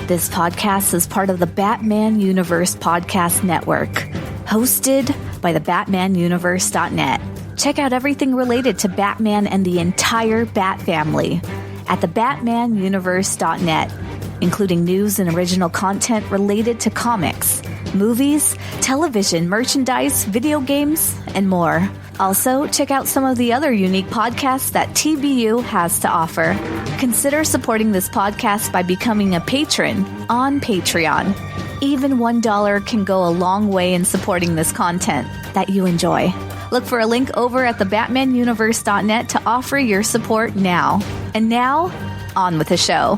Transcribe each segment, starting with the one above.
This podcast is part of the Batman Universe Podcast Network, hosted by the BatmanUniverse.net. Check out everything related to Batman and the entire Bat family at the BatmanUniverse.net, including news and original content related to comics, movies, television, merchandise, video games, and more. Also, check out some of the other unique podcasts that TBU has to offer. Consider supporting this podcast by becoming a patron on Patreon. Even $1 can go a long way in supporting this content that you enjoy. Look for a link over at the BatmanUniverse.net to offer your support now. And now, on with the show.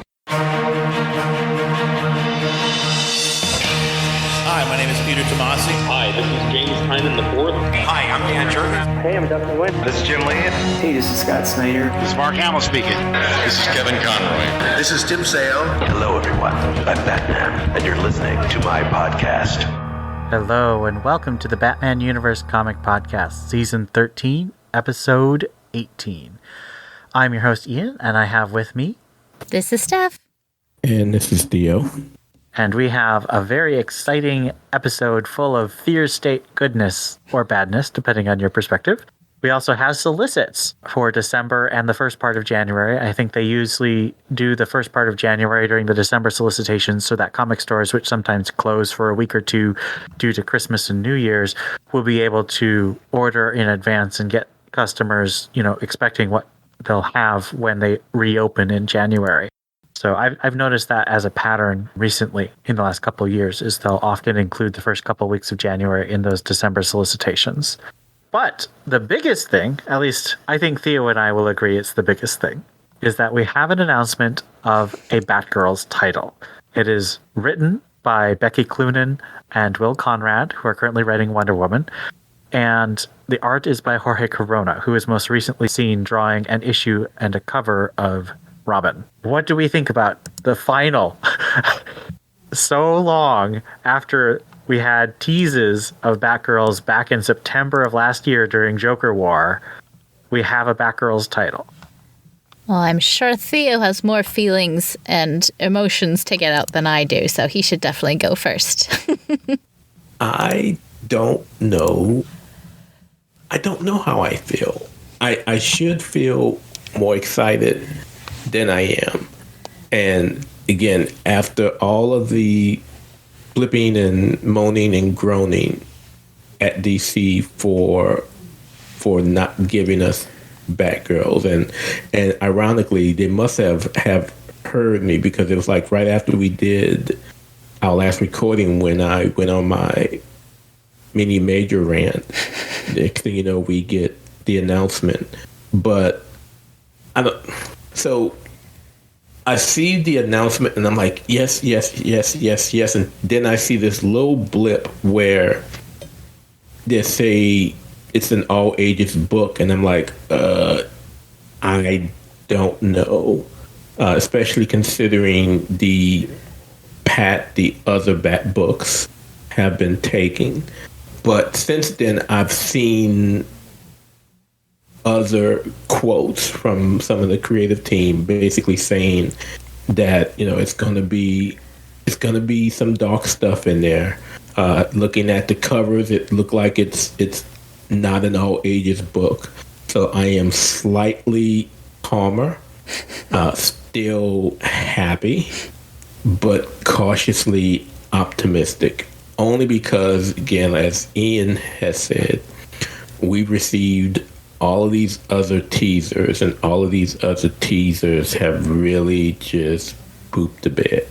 Hi, my name is Peter Tomasi. Hi, this is James Hyman IV. Hi, I'm Dan Jurgens. Hey, I'm Dustin Wynn. This is Jim Lee. Hey, this is Scott Snyder. This is Mark Hamill speaking. This is Kevin Conroy. This is Tim Sale. Hello, everyone. I'm Batman, and you're listening to my podcast. Hello, and welcome to the Batman Universe Comic Podcast, Season 13, Episode 18. I'm your host, Ian, and I have with me... This is Steph. And this is Theo. And we have a very exciting episode full of fear state goodness or badness, depending on your perspective. We also have solicits for December and the first part of January. I think they usually do the first part of January during the December solicitations so that comic stores, which sometimes close for a week or two due to Christmas and New Year's, will be able to order in advance and get customers, expecting what they'll have when they reopen in January. So I've noticed that as a pattern recently in the last couple of years, is they'll often include the first couple of weeks of January in those December solicitations. But the biggest thing, at least I think Theo and I will agree it's the biggest thing, is that we have an announcement of a Batgirl's title. It is written by Becky Cloonan and Will Conrad, who are currently writing Wonder Woman. And the art is by Jorge Corona, who is most recently seen drawing an issue and a cover of Robin. What do we think about the final? So long after we had teases of Batgirls back in September of last year during Joker War, we have a Batgirls title. Well, I'm sure Theo has more feelings and emotions to get out than I do, so he should definitely go first. I don't know. I don't know how I feel. I should feel more excited than I am. And again, after all of the flipping and moaning and groaning at DC for not giving us Batgirls, and ironically, they must have heard me, because it was like right after we did our last recording when I went on my mini major rant. Next thing you know, we get the announcement. But so I see the announcement and I'm like, yes. And then I see this little blip where they say it's an all ages book. And I'm like, I don't know. Especially considering the other Bat books have been taking. But since then, I've seen other quotes from some of the creative team basically saying that it's going to be some dark stuff in there. Looking at the covers, it looked like it's not an all ages book. So I am slightly calmer, still happy, but cautiously optimistic. Only because, again, as Ian has said, we received all of these other teasers, and all of these other teasers have really just pooped the bed.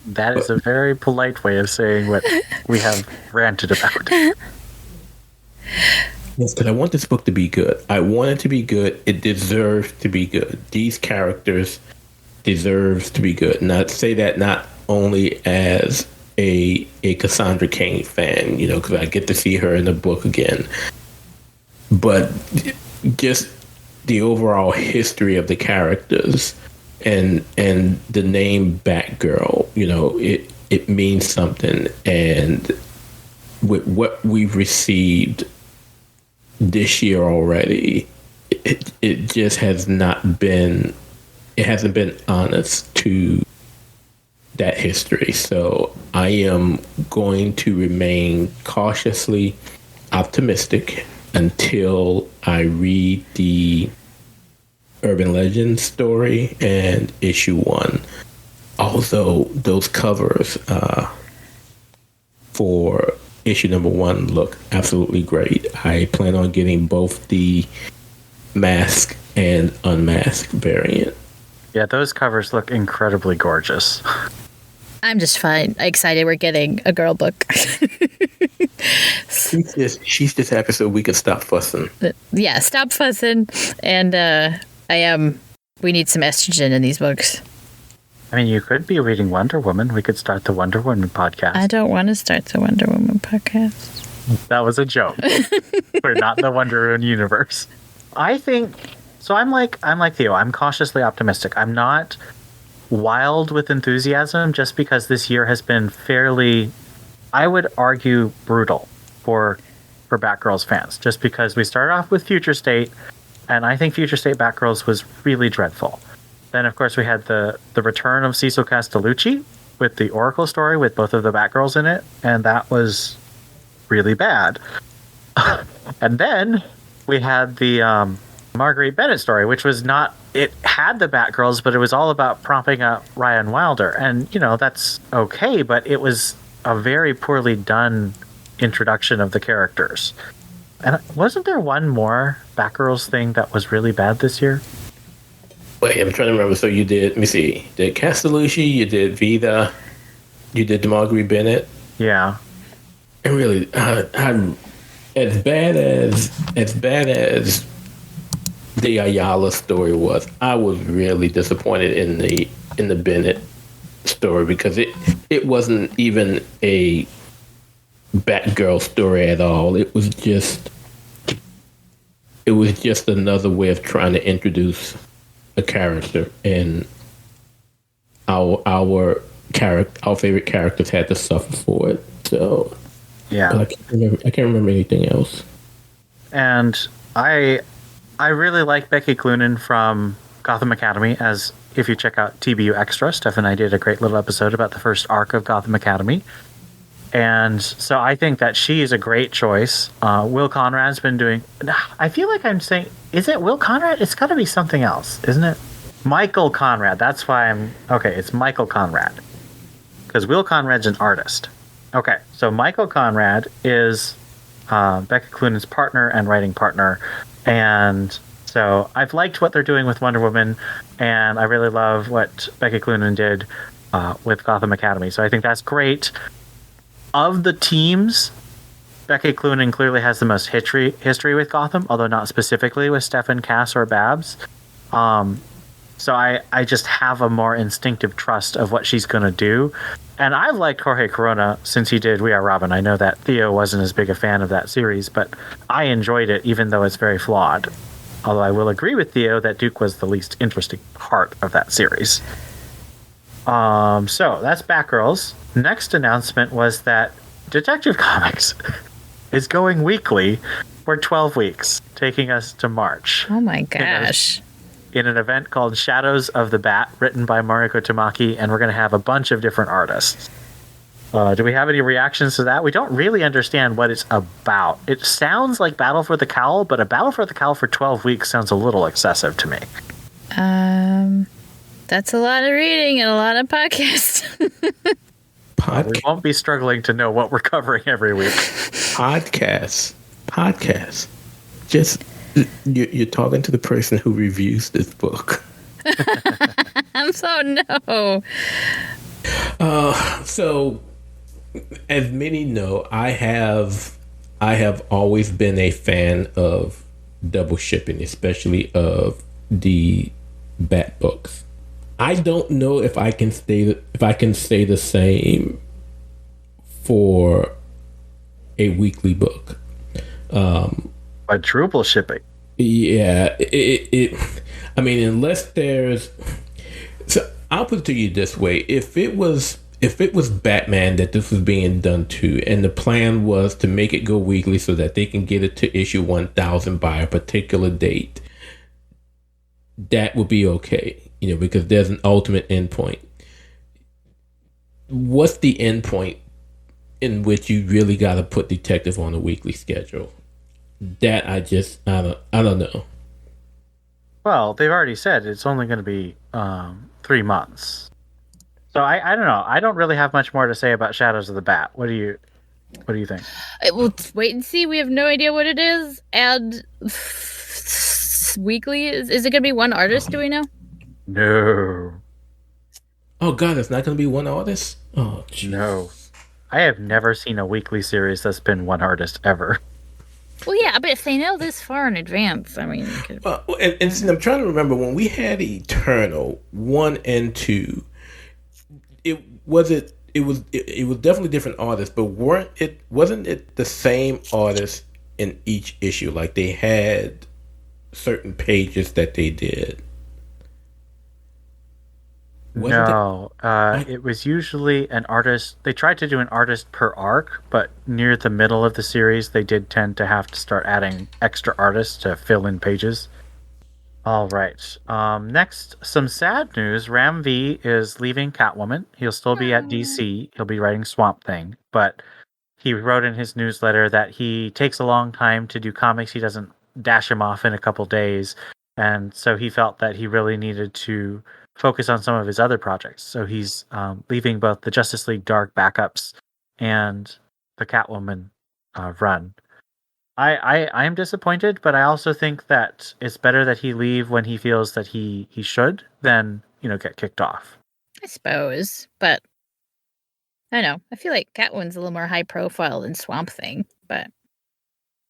That is a very polite way of saying what we have ranted about. Yes, because I want this book to be good. I want it to be good. It deserves to be good. These characters deserves to be good. And I say that not only as a Cassandra Cain fan, because I get to see her in the book again, but just the overall history of the characters and the name Batgirl, it means something. And with what we've received this year already, it just has not been, it hasn't been honest to that history. So I am going to remain cautiously optimistic until I read the Urban Legends story and issue 1. Although those covers for issue number 1 look absolutely great. I plan on getting both the mask and unmasked variant. Yeah, those covers look incredibly gorgeous. I'm just fine. Excited we're getting a girl book. She's just happy so we can stop fussing. Yeah, stop fussing. And we need some estrogen in these books. I mean, you could be reading Wonder Woman. We could start the Wonder Woman podcast. I don't want to start the Wonder Woman podcast. That was a joke. We're not in the Wonder Woman universe. I think so. I'm like Theo. I'm cautiously optimistic. I'm not wild with enthusiasm just because this year has been fairly, I would argue, brutal for Batgirls fans. Just because we started off with Future State, and I think Future State Batgirls was really dreadful. Then, of course, we had the return of Cecil Castellucci with the Oracle story with both of the Batgirls in it, and that was really bad. And then we had the Marguerite Bennett story, which was not, it had the Batgirls, but it was all about propping up Ryan Wilder. And, that's okay, but it was a very poorly done introduction of the characters. And wasn't there one more Batgirls thing that was really bad this year? Wait, I'm trying to remember. So you did, let me see, you did Castellucci, you did Vida, you did Marguerite Bennett. Yeah. And really, I'm as bad as the Ayala story was, I was really disappointed in the Bennett story because it wasn't even a Batgirl story at all. It was just another way of trying to introduce a character, and our favorite characters had to suffer for it. So yeah, I can't remember anything else. And I really like Becky Cloonan from Gotham Academy. As if you check out TBU Extra, Steph and I did a great little episode about the first arc of Gotham Academy. And so I think that she is a great choice. Will Conrad's been doing... I feel like I'm saying... Is it Will Conrad? It's got to be something else, isn't it? Michael Conrad. That's why I'm... Okay, it's Michael Conrad. Because Will Conrad's an artist. Okay, so Michael Conrad is Becky Cloonan's partner and writing partner. And so I've liked what they're doing with Wonder Woman, and I really love what Becky Cloonan did with Gotham Academy. So I think that's great. Of the teams, Becky Cloonan clearly has the most history with Gotham, although not specifically with Stefan, Cass, or Babs. So I just have a more instinctive trust of what she's going to do. And I've liked Jorge Corona since he did We Are Robin. I know that Theo wasn't as big a fan of that series, but I enjoyed it, even though it's very flawed. Although I will agree with Theo that Duke was the least interesting part of that series. So that's Batgirls. Next announcement was that Detective Comics is going weekly for 12 weeks, taking us to March. Oh my gosh. In an event called Shadows of the Bat, written by Mariko Tamaki, and we're going to have a bunch of different artists. Do we have any reactions to that? We don't really understand what it's about. It sounds like Battle for the Cowl, but a Battle for the Cowl for 12 weeks sounds a little excessive to me. That's a lot of reading and a lot of podcasts. We won't be struggling to know what we're covering every week. Podcasts. Just, you're talking to the person who reviews this book. I'm so no. So, as many know, I have always been a fan of double shipping, especially of the Bat books. I don't know if I can say the same for a weekly book. Quadruple shipping. Yeah, I mean, unless there's. So I'll put it to you this way: if it was Batman that this was being done to, and the plan was to make it go weekly so that they can get it to issue 1,000 by a particular date, that would be okay. Because there's an ultimate endpoint. what's the end point in which you really got to put Detective on a weekly schedule? That I don't know. Well, they've already said it's only going to be 3 months. So I don't know. I don't really have much more to say about Shadows of the Bat. What do you think? We'll wait and see. We have no idea what it is. And weekly, is it going to be one artist? Do we know? No. Oh God, it's not going to be one artist. Oh geez. No. I have never seen a weekly series that's been one artist ever. Well, yeah, but if they know this far in advance, I mean... And see, I'm trying to remember when we had Eternal 1 and 2, it was definitely different artists, but wasn't it the same artist in each issue? Like they had certain pages that they did. It was usually an artist. They tried to do an artist per arc, but near the middle of the series, they did tend to have to start adding extra artists to fill in pages. All right. Next, some sad news. Ram V is leaving Catwoman. He'll still be at DC. He'll be writing Swamp Thing, but he wrote in his newsletter that he takes a long time to do comics. He doesn't dash him off in a couple days, and so he felt that he really needed to focus on some of his other projects. So he's leaving both the Justice League Dark backups and the Catwoman run. I am disappointed, but I also think that it's better that he leave when he feels that he should than, get kicked off. I suppose, but I don't know. I feel like Catwoman's a little more high profile than Swamp Thing, but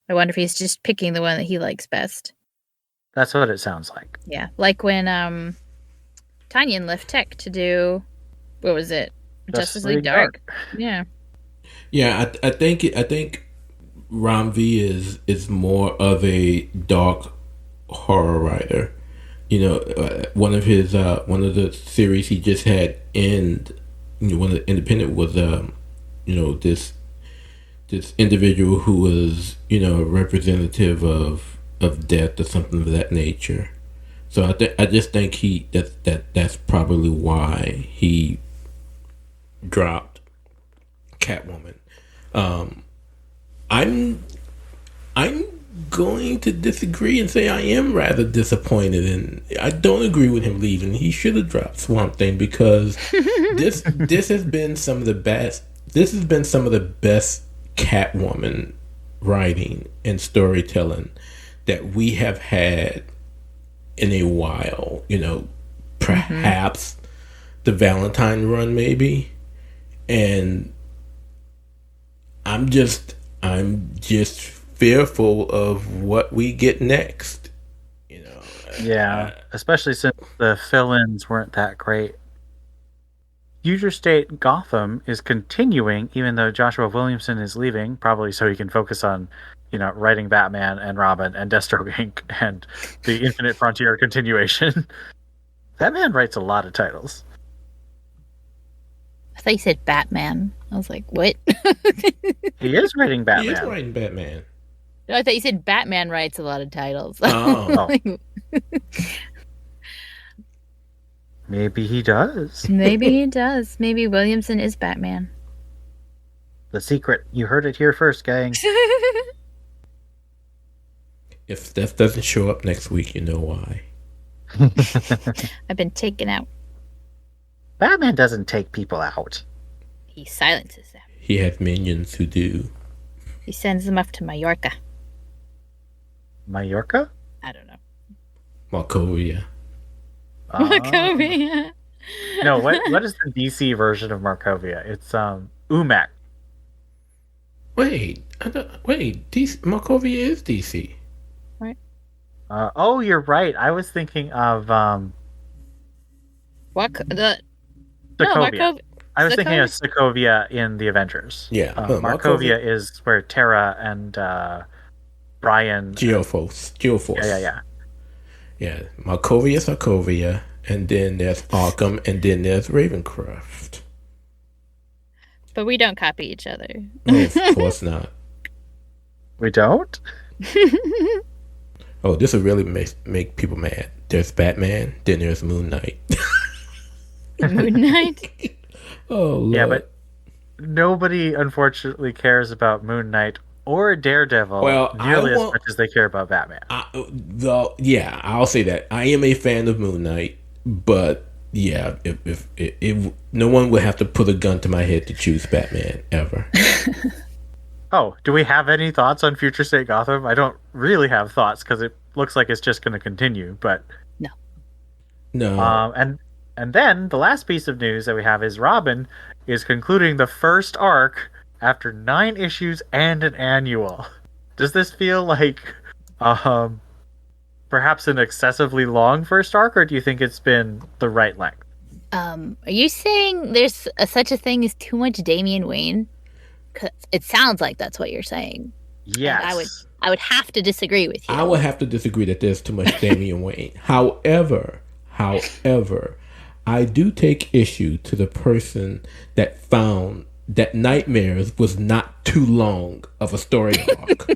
I wonder if he's just picking the one that he likes best. That's what it sounds like. Yeah, like when Tanyan left Tech to do, what was it? Justice League Dark. Yeah. Yeah, I think Ram V is more of a dark horror writer. One of the series he just had end. One of the independent was this individual who was a representative of death or something of that nature. So I just think that's probably why he dropped Catwoman. I'm going to disagree and say I am rather disappointed, and I don't agree with him leaving. He should have dropped Swamp Thing because this has been some of the best. This has been some of the best Catwoman writing and storytelling that we have had in a while. Perhaps the Valentine run, maybe, and I'm just fearful of what we get next. Yeah, especially since the fill-ins weren't that great. Future State Gotham is continuing, even though Joshua Williamson is leaving, probably so he can focus on, writing Batman and Robin and Deathstroke Inc. and the Infinite Frontier continuation. That man writes a lot of titles. I thought you said Batman. I was like, what? He is writing Batman. He is writing Batman. No, I thought you said Batman writes a lot of titles. Oh. Maybe he does. Maybe he does. Maybe Williamson is Batman. The secret. You heard it here first, gang. If Steph doesn't show up next week, you know why. I've been taken out. Batman doesn't take people out. He silences them. He has minions who do. He sends them off to Mallorca. Mallorca? I don't know. Markovia. Markovia. No, what is the DC version of Markovia? It's Umac. Wait, DC, Markovia is DC. Right. Oh, you're right. I was thinking of Sokovia. No, I was thinking of Sokovia in the Avengers. Yeah, Markovia is where Terra and Brian. Geoforce. Yeah. Markovia, and then there's Arkham, and then there's Ravencroft. But we don't copy each other. Oh, of course not. We don't? Oh, this will really make people mad. There's Batman, then there's Moon Knight. Moon Knight? Oh, Lord. Yeah, but nobody unfortunately cares about Moon Knight or Daredevil Well, nearly as much as they care about Batman. I'll say that. I am a fan of Moon Knight, but yeah, if no one would have to put a gun to my head to choose Batman ever. Oh, do we have any thoughts on Future State Gotham? I don't really have thoughts because it looks like it's just going to continue. But No. And then the last piece of news that we have is Robin is concluding the first arc after 9 issues and an annual. Does this feel like perhaps an excessively long first arc, or do you think it's been the right length? Are you saying there's such a thing as too much Damian Wayne? 'Cause it sounds like that's what you're saying. Yes. And I would have to disagree with you. I would have to disagree that there's too much Damian Wayne. However, I do take issue to the person that found that Nightmares was not too long of a story arc.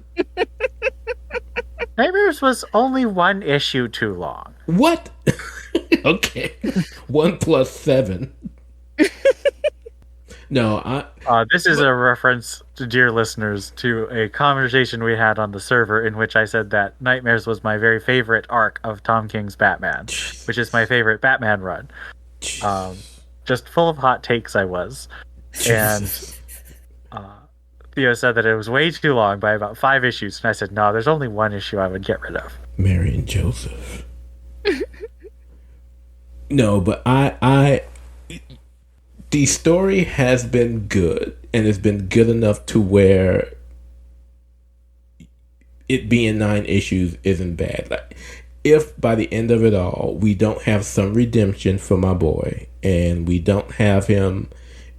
Nightmares was only 1 issue too long. What? Okay. 1 + 7. No, this is a reference, to dear listeners, to a conversation we had on the server in which I said that Nightmares was my very favorite arc of Tom King's Batman, which is my favorite Batman run. Just full of hot takes I was. And Theo said that it was way too long by about 5 issues, and I said, no, there's only 1 issue I would get rid of. Mary and Joseph. No, but the story has been good, and it's been good enough to where it being 9 issues isn't bad. Like, if by the end of it all we don't have some redemption for my boy, and we don't have him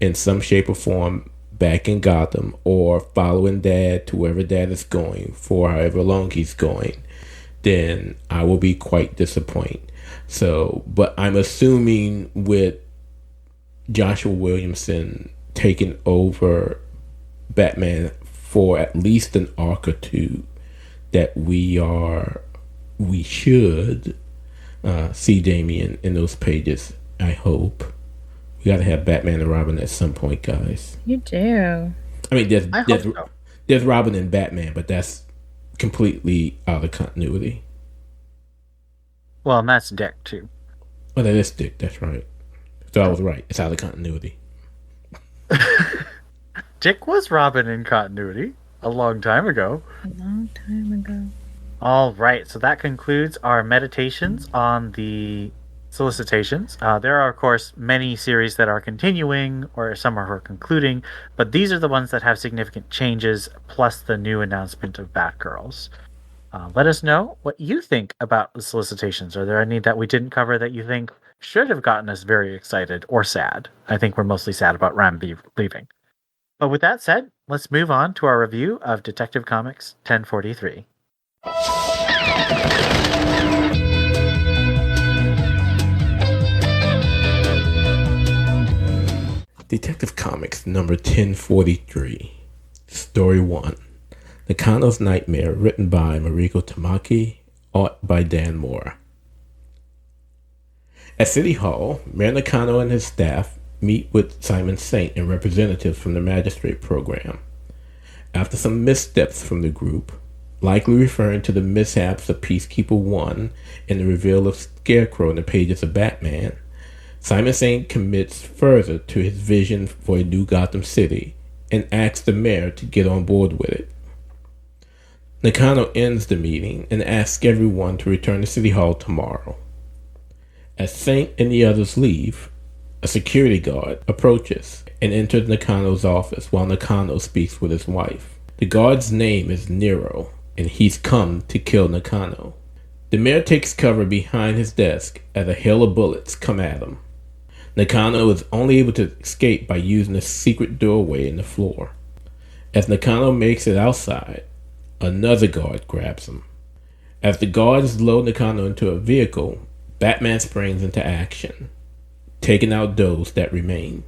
in some shape or form back in Gotham or following Dad to wherever Dad is going for however long he's going, then I will be quite disappointed. So, but I'm assuming with Joshua Williamson taking over Batman for at least an arc or two, that we should see Damian in those pages. I hope. We got to have Batman and Robin at some point, guys. You do. I mean, there's Robin and Batman, but that's completely out of continuity. Well, and that's Dick, too. Oh, that is Dick. That's right. So I was right. It's out of continuity. Dick was Robin in continuity a long time ago. All right, so that concludes our meditations on the solicitations. There are, of course, many series that are continuing, or some are concluding, but these are the ones that have significant changes, plus the new announcement of Batgirls. Let us know what you think about the solicitations. Are there any that we didn't cover that you think should have gotten us very excited or sad? I think we're mostly sad about Ram leaving. But with that said, let's move on to our review of Detective Comics 1043. Detective Comics number 1043. Story 1. Nakano's Nightmare, written by Mariko Tamaki, art by Dan Moore. At City Hall, Mayor Nakano and his staff meet with Simon Saint and representatives from the magistrate program. After some missteps from the group, likely referring to the mishaps of Peacekeeper 1 and the reveal of Scarecrow in the pages of Batman, Simon Saint commits further to his vision for a new Gotham City and asks the mayor to get on board with it. Nakano ends the meeting and asks everyone to return to City Hall tomorrow. As Saint and the others leave, a security guard approaches and enters Nakano's office while Nakano speaks with his wife. The guard's name is Nero, and he's come to kill Nakano. The mayor takes cover behind his desk as a hail of bullets come at him. Nakano is only able to escape by using a secret doorway in the floor. As Nakano makes it outside, another guard grabs him. As the guards load Nakano into a vehicle, Batman springs into action, taking out those that remain.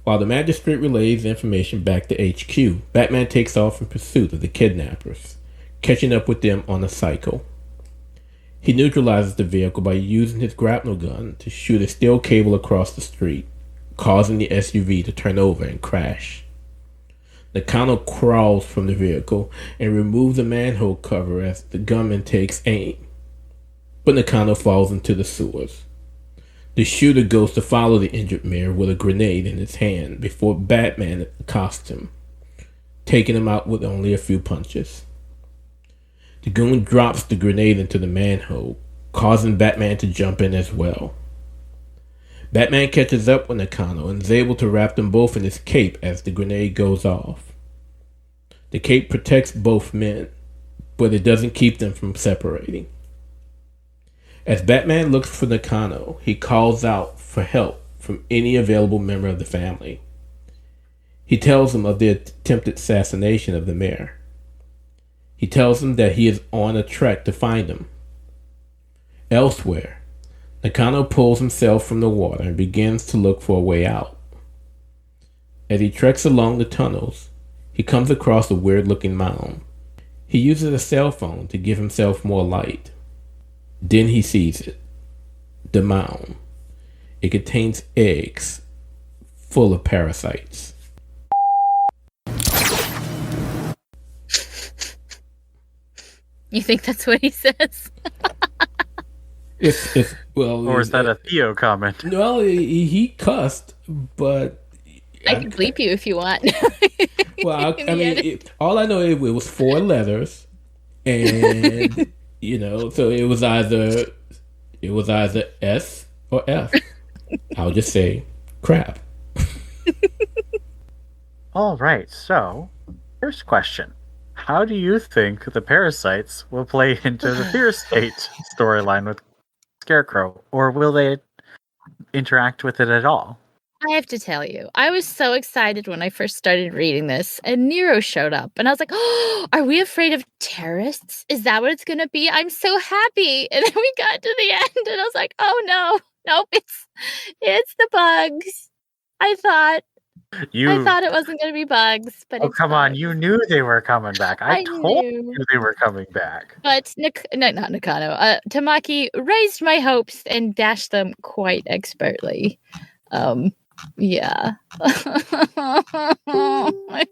While the magistrate relays information back to HQ, Batman takes off in pursuit of the kidnappers, catching up with them on a cycle. He neutralizes the vehicle by using his grapnel gun to shoot a steel cable across the street, causing the SUV to turn over and crash. Nakano crawls from the vehicle and removes the manhole cover as the gunman takes aim. But Nakano falls into the sewers. The shooter goes to follow the injured mayor with a grenade in his hand before Batman accosts him, taking him out with only a few punches. The goon drops the grenade into the manhole, causing Batman to jump in as well. Batman catches up with Nakano and is able to wrap them both in his cape as the grenade goes off. The cape protects both men, but it doesn't keep them from separating. As Batman looks for Nakano, he calls out for help from any available member of the family. He tells them of the attempted assassination of the mayor. He tells them that he is on a trek to find him. Elsewhere, Nakano pulls himself from the water and begins to look for a way out. As he treks along the tunnels, he comes across a weird-looking mound. He uses a cell phone to give himself more light. Then he sees it. The mound. It contains eggs full of parasites. You think that's what he says? Well, or is that a Theo comment? Well, he cussed, but I can bleep you if you want. Well, I mean, all I know it was 4 letters, and so it was either S or F. I'll just say crap. All right. So, first question: how do you think the parasites will play into the Fear State storyline with Scarecrow, or will they interact with it at all? I have to tell you, I was so excited when I first started reading this, and Nero showed up, and I was like, "Oh, are we afraid of terrorists? Is that what it's going to be? I'm so happy!" And then we got to the end, and I was like, "Oh no, nope, it's the bugs." I thought it wasn't going to be bugs, but it's come bugs. on, you knew they were coming back. I told you they were coming back. But not Nakano. Tamaki raised my hopes and dashed them quite expertly. Yeah. I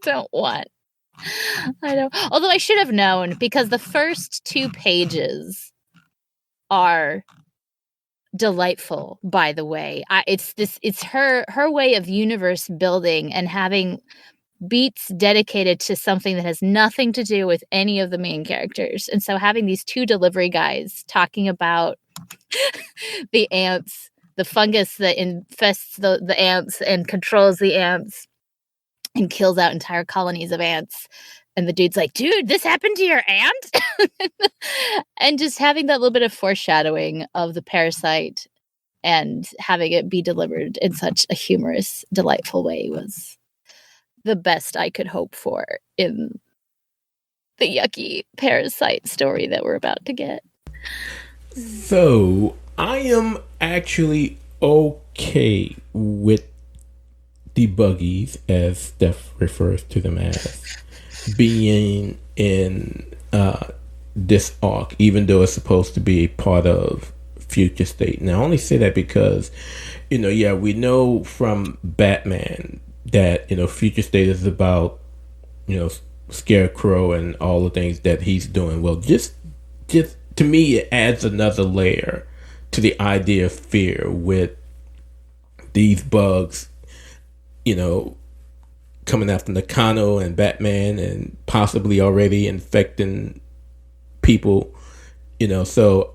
don't. Although I should have known, because the first 2 pages are delightful, by the way. It's her way of universe building and having beats dedicated to something that has nothing to do with any of the main characters. And so having these 2 delivery guys talking about the ants, the fungus that infests the ants and controls the ants and kills out entire colonies of ants. And the dude's like, "Dude, this happened to your ant?" And just having that little bit of foreshadowing of the parasite and having it be delivered in such a humorous, delightful way was the best I could hope for in the yucky parasite story that we're about to get. So, I am actually okay with the buggies, as Steph refers to them as, being in this arc, even though it's supposed to be part of Future State. Now, I only say that because, we know from Batman that, Future State is about, Scarecrow and all the things that he's doing. Well, just to me, it adds another layer to the idea of fear with these bugs, coming after Nakano and Batman and possibly already infecting people, so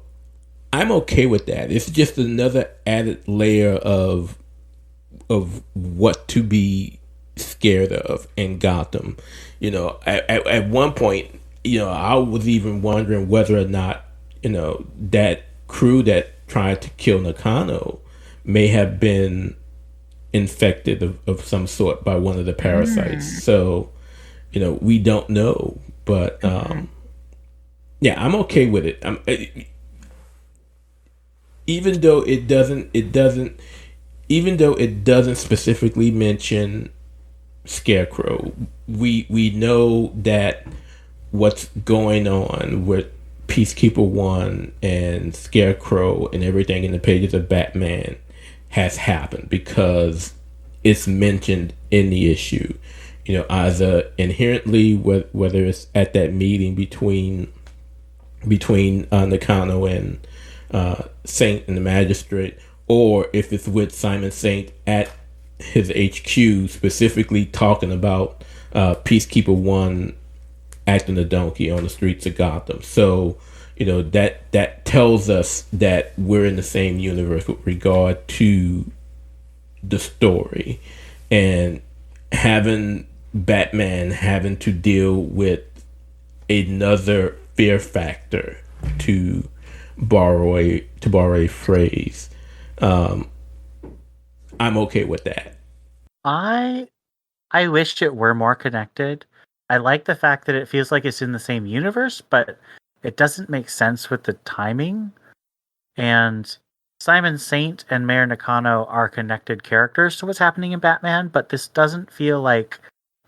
I'm okay with that. It's just another added layer of what to be scared of in Gotham. At one point, I was even wondering whether or not, that crew that tried to kill Nakano may have been infected of some sort by one of the parasites. So, we don't know, but yeah, I'm okay with it. Even though it doesn't specifically mention Scarecrow, we know that what's going on with Peacekeeper 1 and Scarecrow and everything in the pages of Batman has happened, because it's mentioned in the issue. Either inherently, whether it's at that meeting between Nakano and Saint and the magistrate, or if it's with Simon Saint at his HQ, specifically talking about Peacekeeper One acting a donkey on the streets of Gotham. So, that tells us that we're in the same universe with regard to the story, and having Batman having to deal with another fear factor, to borrow a phrase. I'm okay with that. I wished it were more connected. I like the fact that it feels like it's in the same universe, but it doesn't make sense with the timing. And Simon Saint and Mayor Nakano are connected characters to what's happening in Batman, but this doesn't feel like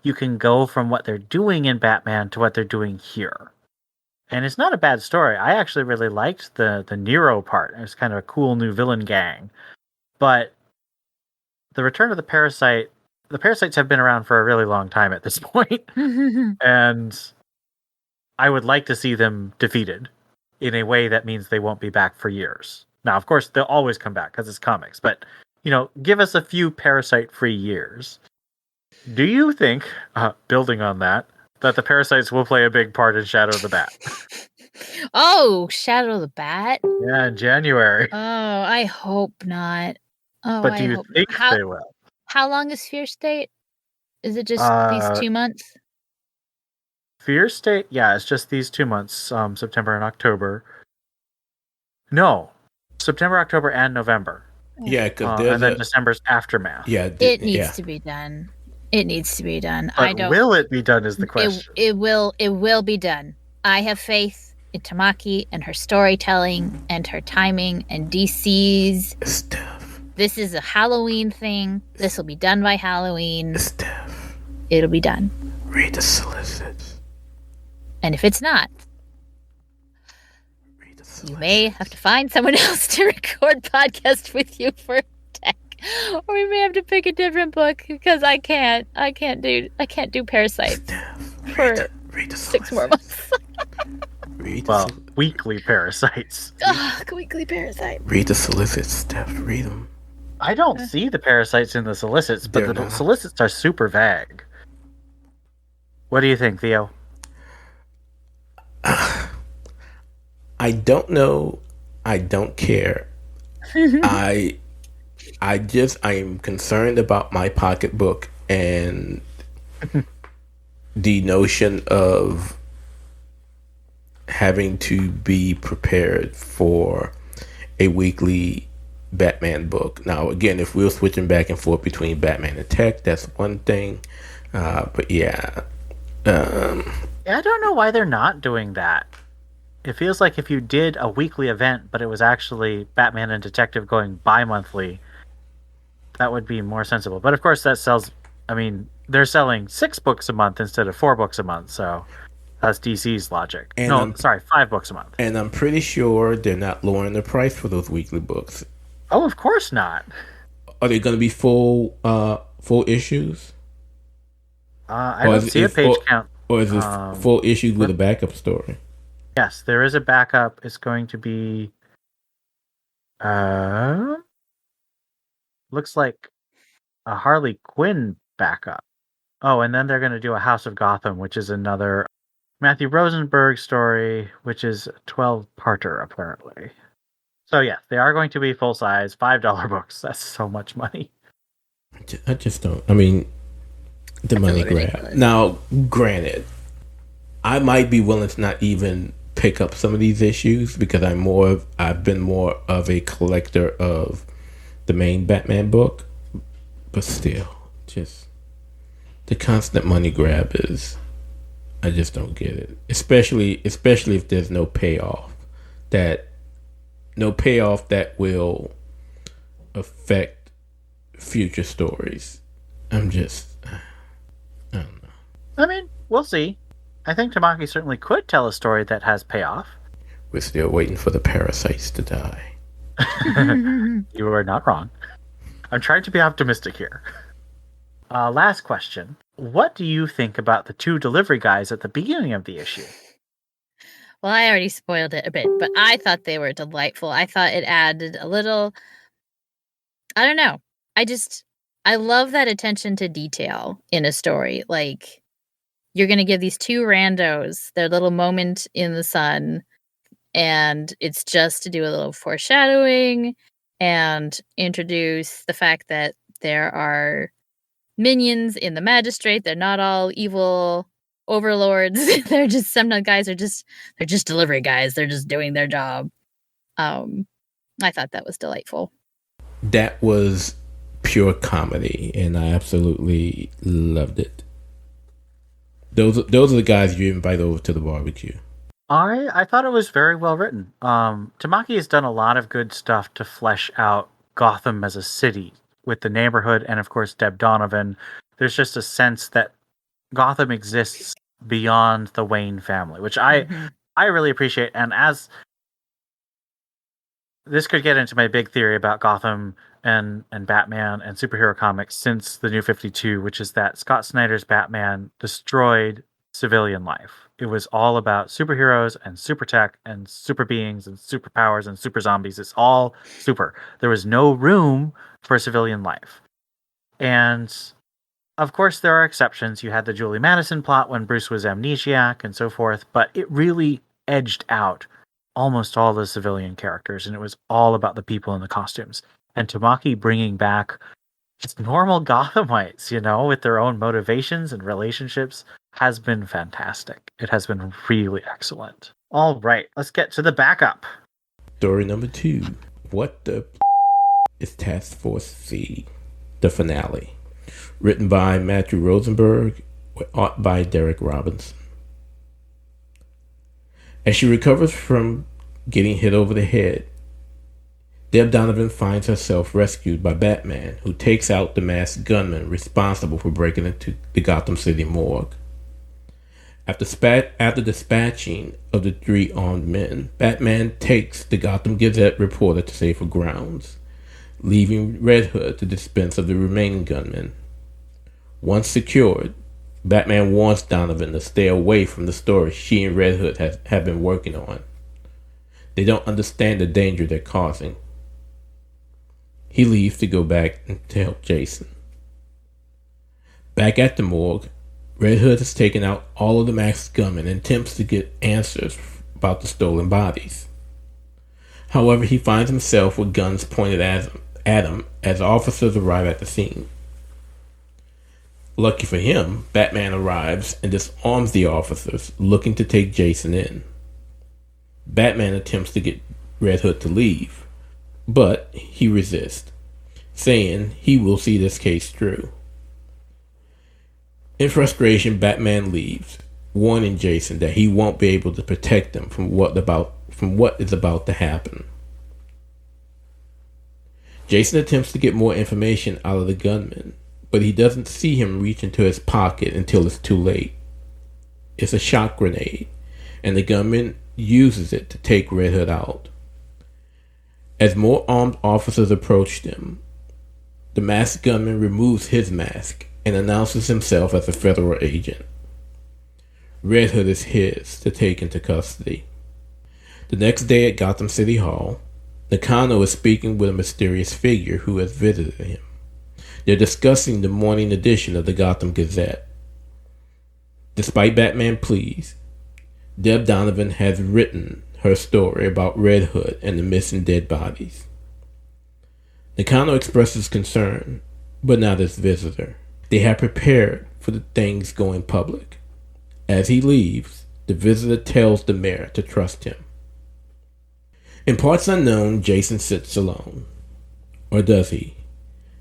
you can go from what they're doing in Batman to what they're doing here. And it's not a bad story. I actually really liked the Nero part. It was kind of a cool new villain gang. But the return of the Parasites have been around for a really long time at this point. And I would like to see them defeated in a way that means they won't be back for years. Now, of course, they'll always come back because it's comics. But, give us a few Parasite-free years. Do you think, building on that the Parasites will play a big part in Shadow of the Bat? Oh, Shadow of the Bat? Yeah, in January. Oh, I hope not. Oh, but do you think they will? How long is Fear State? Is it just these 2 months? Fear State, yeah, it's just these 2 months, September and October. No, September, October, and November. Yeah, because and then December's Aftermath. Yeah, it needs to be done. It needs to be done. But will it be done is the question. It will be done. I have faith in Tamaki and her storytelling and her timing and DC's stuff. This is a Halloween thing. This will be done by Halloween. Stuff. It'll be done. Read the solicits. And if it's not, you may have to find someone else to record podcast with you for tech, or we may have to pick a different book because I can't do Parasites for 6 more months. Weekly Parasites. Weekly Parasite. Read the solicits, Steph. Read them. I don't see the Parasites in the solicits, but the solicits are super vague. What do you think, Theo? I don't know. I don't care. I am concerned about my pocketbook and the notion of having to be prepared for a weekly Batman book. Now, again, if we're switching back and forth between Batman and Tech, that's one thing. But yeah. I don't know why they're not doing that. It feels like if you did a weekly event, but it was actually Batman and Detective going bi-monthly, that would be more sensible. But of course, that sells. I mean, they're selling 6 books a month instead of 4 books a month, so that's DC's logic. And 5 books a month. And I'm pretty sure they're not lowering the price for those weekly books. Oh, of course not. Are they going to be full issues? I don't see a page count. Or is it full issues with a backup story? Yes, there is a backup. It's going to be... looks like a Harley Quinn backup. Oh, and then they're going to do a House of Gotham, which is another Matthew Rosenberg story, which is a 12-parter, apparently. So, yeah, they are going to be full-size, $5 books. That's so much money. I just don't... I mean, the money grab. Now, granted, I might be willing to not even pick up some of these issues because I've been more of a collector of the main Batman book, but still, just the constant money grab I just don't get it. Especially if there's no payoff that will affect future stories. I don't know. I mean, we'll see. I think Tamaki certainly could tell a story that has payoff. We're still waiting for the parasites to die. You are not wrong. I'm trying to be optimistic here. Last question. What do you think about the 2 delivery guys at the beginning of the issue? Well, I already spoiled it a bit, but I thought they were delightful. I thought it added a little, I don't know. I love that attention to detail in a story. Like, you're going to give these 2 randos their little moment in the sun, and it's just to do a little foreshadowing and introduce the fact that there are minions in the magistrate. They're not all evil overlords. They're just, some guys are just, they're just delivery guys. They're just doing their job. I thought that was delightful. That was pure comedy, and I absolutely loved it. Those are the guys you invite over to the barbecue. I thought it was very well written. Tamaki has done a lot of good stuff to flesh out Gotham as a city with the neighborhood, and of course Deb Donovan. There's just a sense that Gotham exists beyond the Wayne family, which I really appreciate. And as this could get into my big theory about Gotham and Batman and superhero comics since the New 52, which is that Scott Snyder's Batman destroyed civilian life. It was all about superheroes and super tech and super beings and superpowers and super zombies. It's all super. There was no room for civilian life. And of course, there are exceptions. You had the Julie Madison plot when Bruce was amnesiac and so forth, but it really edged out almost all the civilian characters, and it was all about the people in the costumes. And Tamaki bringing back just normal Gothamites, with their own motivations and relationships, has been fantastic. It has been really excellent. All right, let's get to the backup. Story number 2. What the is Task Force C? The finale. Written by Matthew Rosenberg, with art by Derek Robinson. As she recovers from getting hit over the head, Deb Donovan finds herself rescued by Batman, who takes out the masked gunman responsible for breaking into the Gotham City morgue. After dispatching of the 3 armed men, Batman takes the Gotham Gazette reporter to safer grounds, leaving Red Hood to dispense of the remaining gunmen. Once secured, Batman warns Donovan to stay away from the story she and Red Hood have been working on. They don't understand the danger they're causing. He leaves to go back to help Jason. Back at the morgue, Red Hood has taken out all of the masked gunmen and attempts to get answers about the stolen bodies. However, he finds himself with guns pointed at him as officers arrive at the scene. Lucky for him, Batman arrives and disarms the officers looking to take Jason in. Batman attempts to get Red Hood to leave, but he resists, saying he will see this case through. In frustration, Batman leaves, warning Jason that he won't be able to protect him from what is about to happen. Jason attempts to get more information out of the gunman, but he doesn't see him reach into his pocket until it's too late. It's a shock grenade, and the gunman uses it to take Red Hood out. As more armed officers approach them, the masked gunman removes his mask and announces himself as a federal agent. Red Hood is his to take into custody. The next day at Gotham City Hall, Nakano is speaking with a mysterious figure who has visited him. They're discussing the morning edition of the Gotham Gazette. Despite Batman's pleas, Deb Donovan has written her story about Red Hood and the missing dead bodies. Nakano expresses concern, but not his visitor. They have prepared for the things going public. As he leaves, the visitor tells the mayor to trust him. In parts unknown, Jason sits alone. Or does he?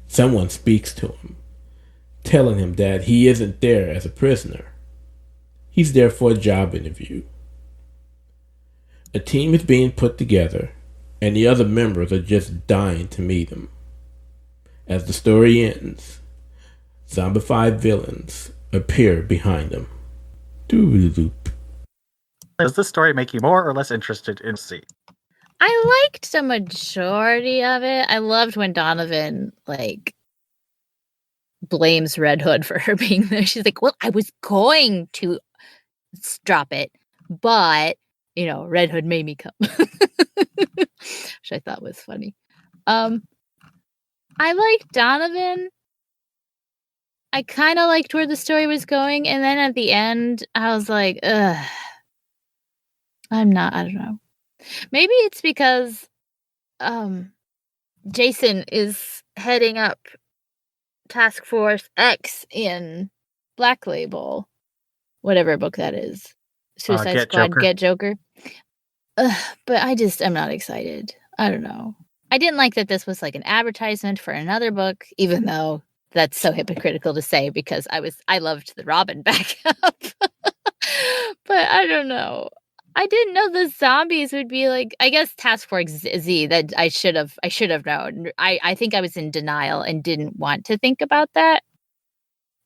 Someone speaks to him, telling him that he isn't there as a prisoner. He's there for a job interview. A team is being put together, and the other members are just dying to meet him. As the story ends, zombified villains appear behind him. Doo-doo-doo. Does this story make you more or less interested in C? I liked the majority of it. I loved when Donovan blames Red Hood for her being there. She's like, well, I was going to drop it, but Red Hood made me come. Which I thought was funny. I like Donovan. I kind of liked where the story was going, and then at the end, I was like, ugh. I don't know. Maybe it's because Jason is heading up Task Force X in Black Label, whatever book that is. Suicide Squad, Joker. Get Joker. But I'm not excited. I don't know. I didn't like that this was like an advertisement for another book, even though that's so hypocritical to say because I loved the Robin backup. But I don't know. I didn't know the zombies would be like, I guess Task Force Z, that I should have known. I think I was in denial and didn't want to think about that.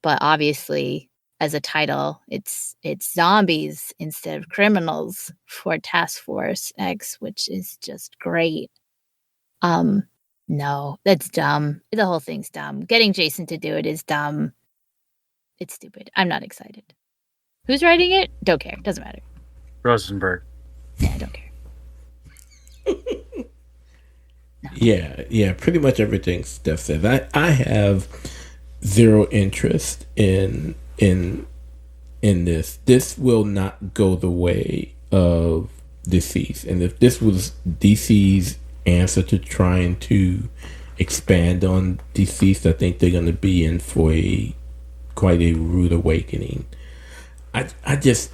But obviously, as a title, it's zombies instead of criminals for Task Force X, which is just great. No, that's dumb. The whole thing's dumb. Getting Jason to do it is dumb. It's stupid. I'm not excited. Who's writing it? Don't care. Doesn't matter. Rosenberg. Yeah, I don't care. No. Yeah. Pretty much everything Steph says. I have zero interest in this. This will not go the way of DC's. And if this was DC's answer to trying to expand on DC's, I think they're going to be in for quite a rude awakening. I just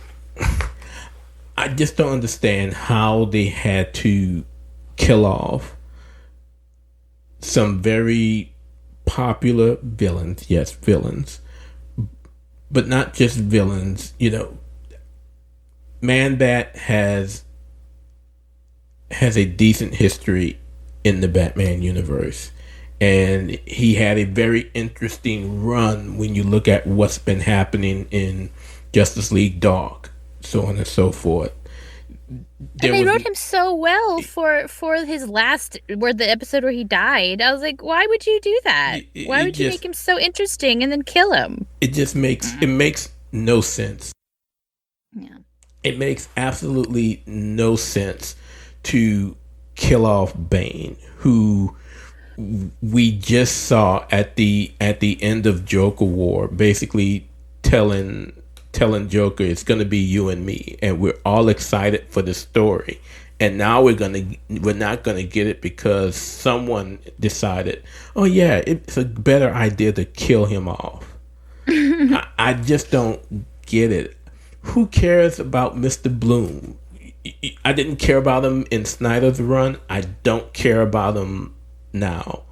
don't understand how they had to kill off some very popular villains. Yes, villains. But not just villains. Man-Bat has a decent history in the Batman universe. And he had a very interesting run when you look at what's been happening in Justice League Dark, so on and so forth. And they wrote him so well for his last, where the episode where he died. I was like, why would you do that? Why would you make him so interesting and then kill him? It just makes no sense. Yeah. It makes absolutely no sense to kill off Bane, who we just saw at the end of Joker War, basically telling Joker it's going to be you and me, and we're all excited for the story. And now we're not going to get it because someone decided, oh yeah, it's a better idea to kill him off. I just don't get it. Who cares about Mr. Bloom? I didn't care about him in Snyder's run. I don't care about him now.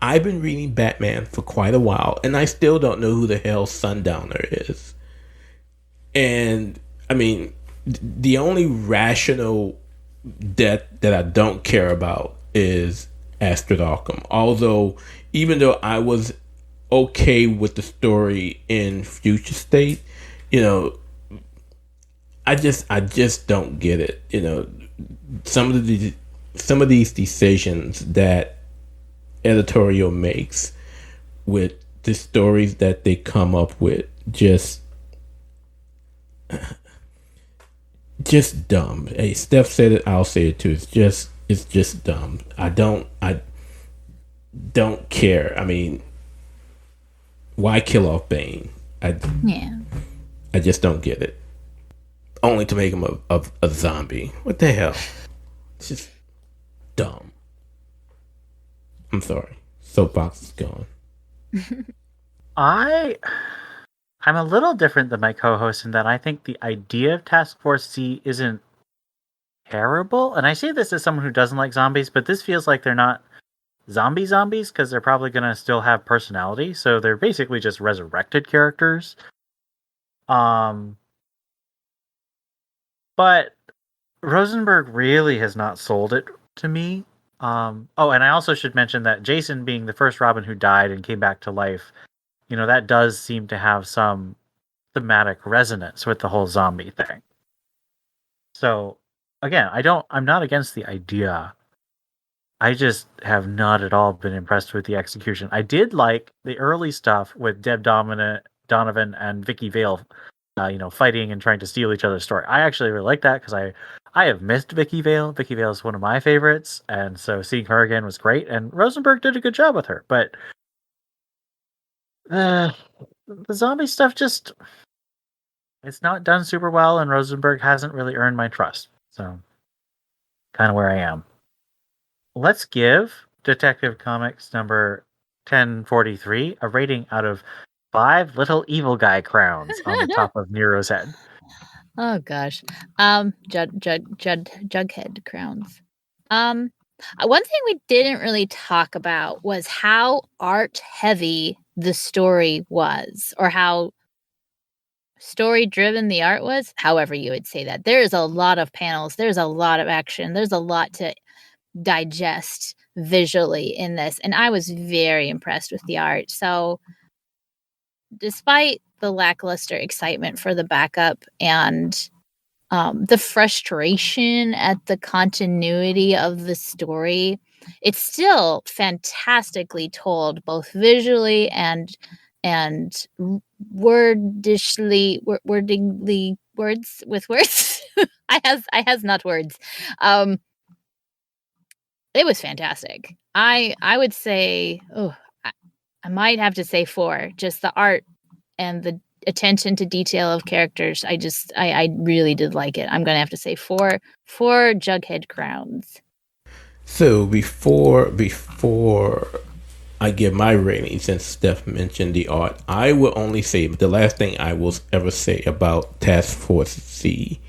I've been reading Batman for quite a while, and I still don't know who the hell Sundowner is. And I mean, the only rational death that I don't care about is Astrid Arkham. Although, even though I was okay with the story in Future State, I just don't get it. Some of these decisions that editorial makes with the stories that they come up with just dumb. Hey, Steph said it, I'll say it too. It's just dumb. I don't care. I mean, why kill off Bane? I just don't get it. Only to make him a zombie. What the hell? It's just dumb. I'm sorry. Soapbox is gone. I'm a little different than my co-host in that I think the idea of Task Force Z isn't terrible. And I say this as someone who doesn't like zombies, but this feels like they're not zombies because they're probably going to still have personality. So they're basically just resurrected characters. But Rosenberg really has not sold it to me. And I also should mention that Jason being the first Robin who died and came back to life, that does seem to have some thematic resonance with the whole zombie thing. So again, I'm not against the idea I just have not at all been impressed with the execution. I did like the early stuff with Deb Donovan and Vicky Vale, fighting and trying to steal each other's story. I actually really like that because I have missed Vicky Vale. Vicky Vale is one of my favorites, and so seeing her again was great. And Rosenberg did a good job with her, but the zombie stuff it's not done super well, and Rosenberg hasn't really earned my trust. So, kind of where I am. Let's give Detective Comics number 1043 a rating out of 5 little evil guy crowns on the top of Nero's head. Oh gosh. Jughead crowns. One thing we didn't really talk about was how art heavy the story was, or how story driven the art was, however you would say that. There's a lot of panels, there's a lot of action, there's a lot to digest visually in this, and I was very impressed with the art. So despite the lackluster excitement for the backup and the frustration at the continuity of the story, it's still fantastically told, both visually and wordingly, words with words. I has not words. It was fantastic. I would say, I might have to say 4. Just the art and the attention to detail of characters. I really did like it. I'm gonna have to say 4 Jughead crowns. So before I give my rating, since Steph mentioned the art, I will only say the last thing I will ever say about Task Force C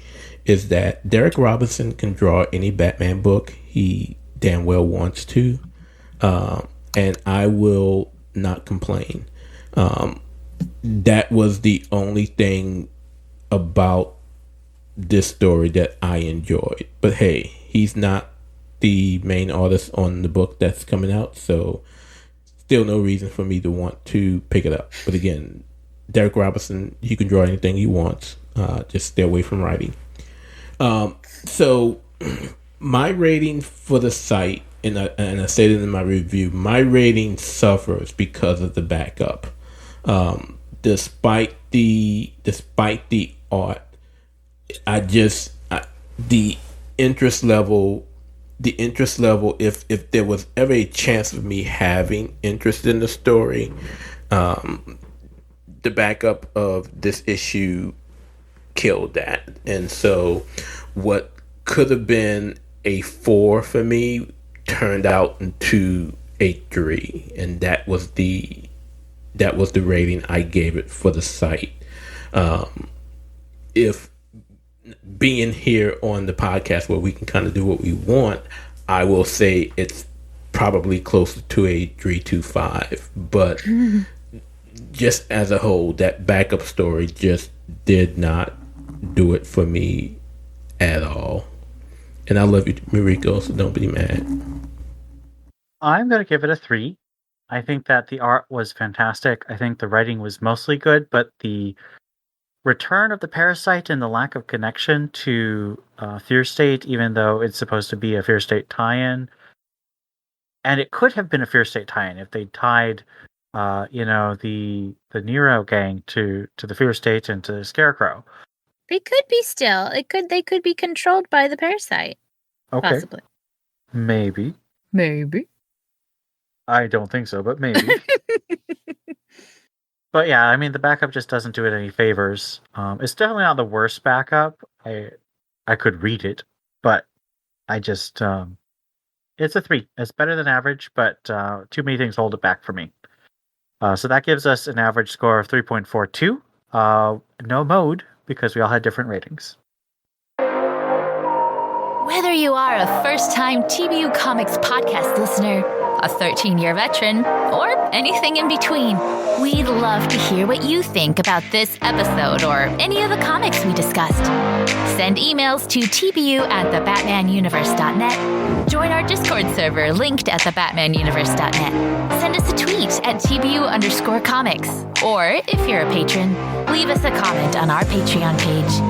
is that Derek Robinson can draw any Batman book he damn well wants to, and I will not complain. That was the only thing about this story that I enjoyed. But hey, he's not the main artist on the book that's coming out, so still no reason for me to want to pick it up. But again, Derek Robinson, he can draw anything he wants. Just stay away from writing. So my rating for the site, and I said it in my review, my rating suffers because of the backup. Despite the art, the interest level, if there was ever a chance of me having interest in the story, the backup of this issue killed that. And so what could have been a 4 for me turned out into a 3, and that was the rating I gave it for the site. If being here on the podcast where we can kind of do what we want, I will say it's probably closer to a 3.25, but just as a whole, that backup story just did not do it for me at all. And I love you, Mariko, so don't be mad. I'm going to give it a 3. I think that the art was fantastic. I think the writing was mostly good, but the return of the parasite and the lack of connection to Fear State, even though it's supposed to be a Fear State tie-in, and it could have been a Fear State tie-in if they tied, the Nero gang to the Fear State and to Scarecrow. They could be still. They could be controlled by the parasite. Okay. Possibly. Maybe. I don't think so, but maybe. But yeah, I mean, the backup just doesn't do it any favors. It's definitely not the worst backup. I could read it, but I just it's a 3. It's better than average, but too many things hold it back for me. So that gives us an average score of 3.42. No mode, because we all had different ratings. Whether you are a first-time TBU Comics podcast listener, a 13-year veteran, or anything in between, we'd love to hear what you think about this episode or any of the comics we discussed. Send emails to tbu@thebatmanuniverse.net. Join our Discord server linked at thebatmanuniverse.net. Send us a tweet at TBU_comics. Or, if you're a patron, leave us a comment on our Patreon page.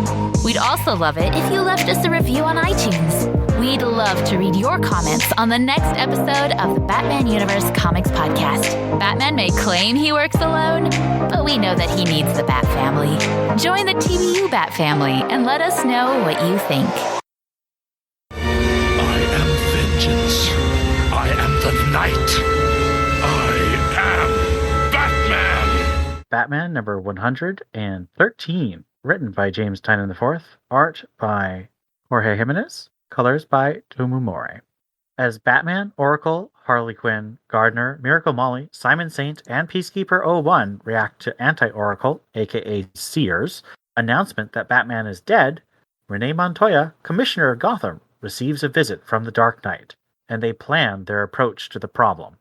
We'd also love it if you left us a review on iTunes. We'd love to read your comments on the next episode of the Batman Universe Comics Podcast. Batman may claim he works alone, but we know that he needs the Bat Family. Join the TBU Bat Family and let us know what you think. I am vengeance. I am the night. I am Batman. Batman number 113, written by James Tynion IV, art by Jorge Jimenez, colors by Tomumore. As Batman, Oracle, Harley Quinn, Gardner, Miracle Molly, Simon Saint, and Peacekeeper 01 react to Anti-Oracle, aka Seer's, announcement that Batman is dead, Renee Montoya, Commissioner of Gotham, receives a visit from the Dark Knight, and they plan their approach to the problem.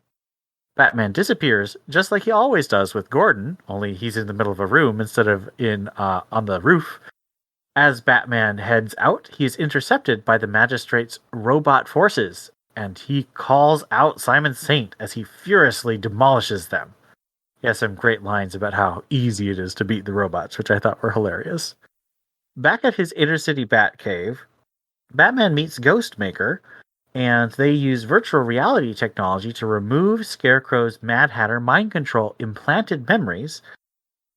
Batman disappears, just like he always does with Gordon, only he's in the middle of a room instead of on the roof. As Batman heads out, he is intercepted by the Magistrate's robot forces, and he calls out Simon Saint as he furiously demolishes them. He has some great lines about how easy it is to beat the robots, which I thought were hilarious. Back at his inner-city Batcave, Batman meets Ghostmaker, and they use virtual reality technology to remove Scarecrow's Mad Hatter mind control implanted memories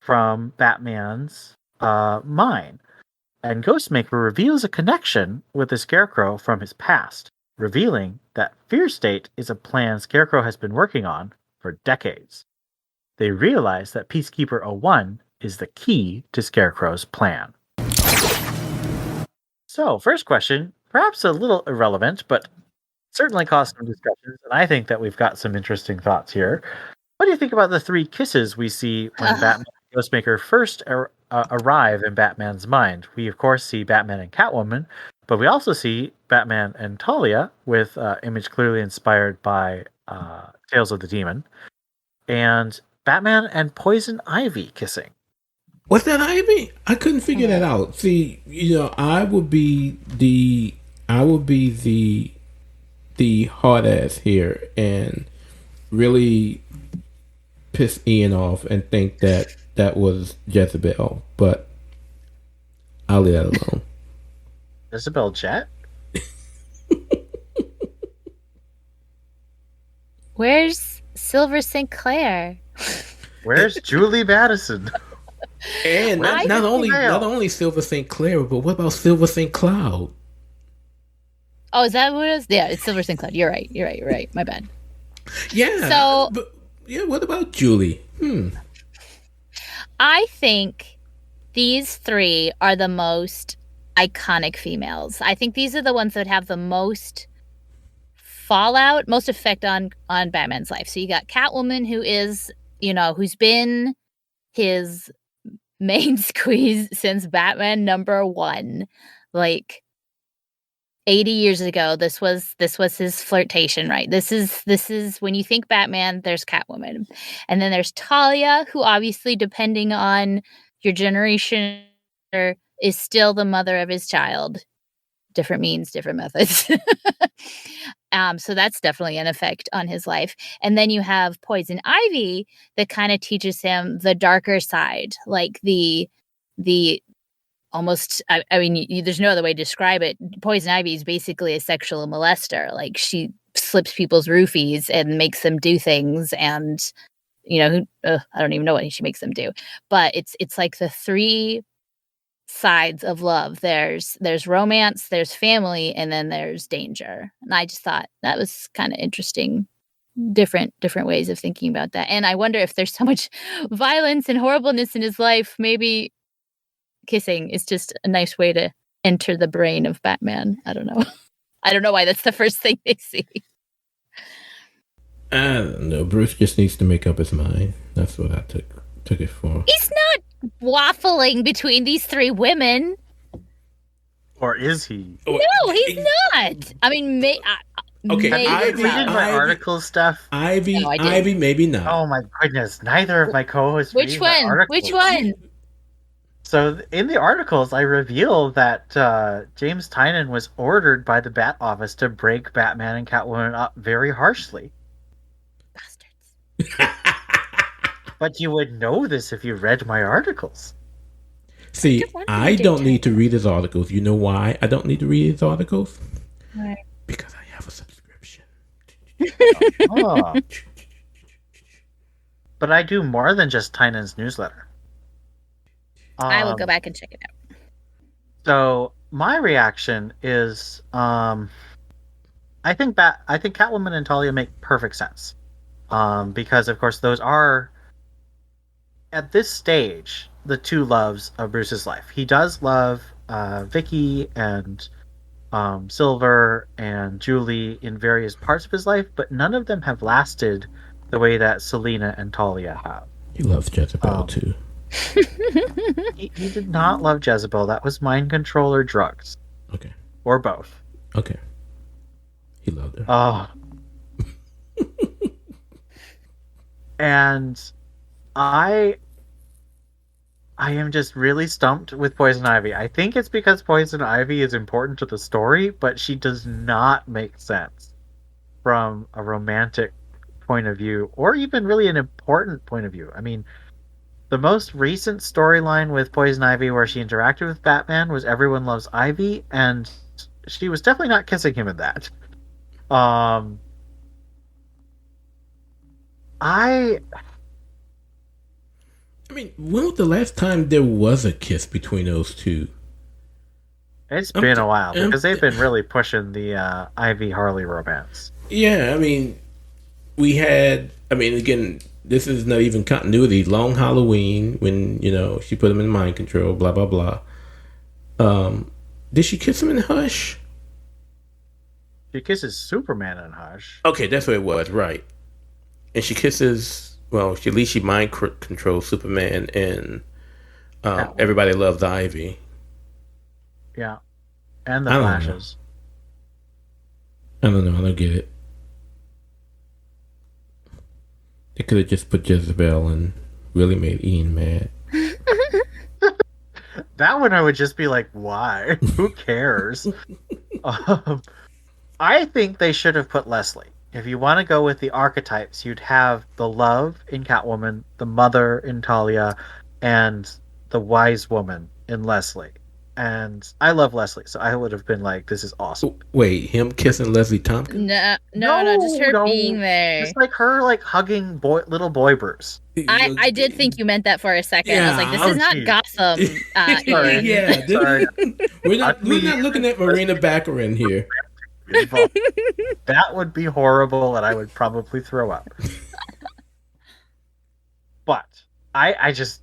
from Batman's mind. And Ghostmaker reveals a connection with the Scarecrow from his past, revealing that Fear State is a plan Scarecrow has been working on for decades. They realize that Peacekeeper 01 is the key to Scarecrow's plan. So, first question, perhaps a little irrelevant, but certainly caused some discussions, and I think that we've got some interesting thoughts here. What do you think about the 3 kisses we see when Batman and Ghostmaker first arrive in Batman's mind? We, of course, see Batman and Catwoman, but we also see Batman and Talia, with image clearly inspired by Tales of the Demon, and Batman and Poison Ivy kissing. Was that Ivy? I couldn't figure that out. See, I would be the hard ass here and really piss Ian off and think that was Jezebel, but I'll leave that alone. Jezebel Jet? Where's Silver Sinclair? Where's Julie Madison? And not only Silver St. Clair, but what about Silver St. Cloud? Oh, is that what it is? Yeah, it's Silver St. Cloud. You're right. My bad. Yeah. What about Julie? I think these 3 are the most iconic females. I think these are the ones that have the most fallout, most effect on Batman's life. So you got Catwoman, who is, who's been his main squeeze since Batman number 1. Like 80 years ago, this was his flirtation, right? This is when you think Batman, there's Catwoman. And then there's Talia, who obviously, depending on your generation, is still the mother of his child. Different means, different methods. So that's definitely an effect on his life. And then you have Poison Ivy that kind of teaches him the darker side, like the almost, I mean, there's no other way to describe it. Poison Ivy is basically a sexual molester. Like, she slips people's roofies and makes them do things, and I don't even know what she makes them do. But it's like the 3 sides of love. There's romance, there's family, and then there's danger. And I just thought that was kind of interesting. Different ways of thinking about that. And I wonder if there's so much violence and horribleness in his life, maybe kissing is just a nice way to enter the brain of Batman. I don't know. I don't know why that's the first thing they see. I don't know. Bruce just needs to make up his mind. That's what I took it for. He's not waffling between these 3 women. Or is he? No, he's not. I mean, okay, Ivy, reading my article stuff. Ivy, maybe not. Oh my goodness! Neither of my co-hosts. Which one? Which one? So in the articles, I reveal that James Tynion was ordered by the Bat Office to break Batman and Catwoman up very harshly. Bastards. But you would know this if you read my articles. See, I don't need to read his articles. You know why I don't need to read his articles? Because I have a subscription. Oh. But I do more than just Tynan's newsletter. I will go back and check it out. So my reaction is, I think Catwoman and Talia make perfect sense, because of course those are, at this stage, the two loves of Bruce's life. He does love Vicky and Silver and Julie in various parts of his life, but none of them have lasted the way that Selena and Talia have. He loves Jezebel too. He did not love Jezebel. That was mind control or drugs. Okay. Or both. Okay. He loved her. Oh. And I am just really stumped with Poison Ivy. I think it's because Poison Ivy is important to the story, but she does not make sense from a romantic point of view, or even really an important point of view. I mean, the most recent storyline with Poison Ivy where she interacted with Batman was Everyone Loves Ivy, and she was definitely not kissing him in that. I mean, when was the last time there was a kiss between those two? It's been a while, because they've been really pushing the Ivy Harley romance. Yeah, I mean, again, this is not even continuity. Long Halloween, when, she put him in mind control, blah, blah, blah. Did she kiss him in Hush? She kisses Superman in Hush. Okay, that's what it was, right. And she kisses, at least she mind controls Superman and Everybody Loves Ivy. Yeah. And the Flashes. I don't know. I don't get it. They could have just put Jezebel and really made Ian mad. That one I would just be like, why? Who cares? I think they should have put Leslie. If you want to go with the archetypes, you'd have the love in Catwoman, the mother in Talia, and the wise woman in Leslie. And I love Leslie, so I would have been like, this is awesome. Wait, him kissing Leslie Tompkins? No, just her being there. Just like her hugging little boy Bruce. I did think you meant that for a second. Yeah. I was like, this is not Gotham. Sorry. Yeah, sorry. We're not looking at Marina Baccarin here. That would be horrible, and I would probably throw up. But I just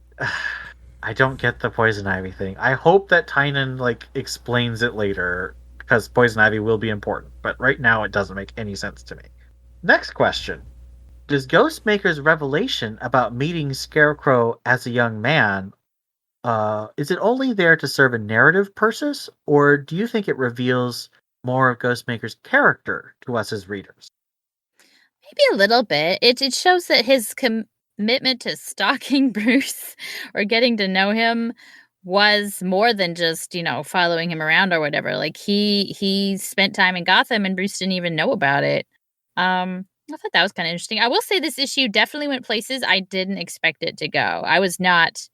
I don't get the Poison Ivy thing. I hope that Tynan explains it later, because Poison Ivy will be important. But right now, it doesn't make any sense to me. Next question: does Ghostmaker's revelation about meeting Scarecrow as a young man, is it only there to serve a narrative purpose, or do you think it reveals more of Ghostmaker's character to us as readers? Maybe a little bit. It shows that his commitment to stalking Bruce or getting to know him was more than just, following him around or whatever. He spent time in Gotham and Bruce didn't even know about it. I thought that was kind of interesting. I will say this issue definitely went places I didn't expect it to go. I was not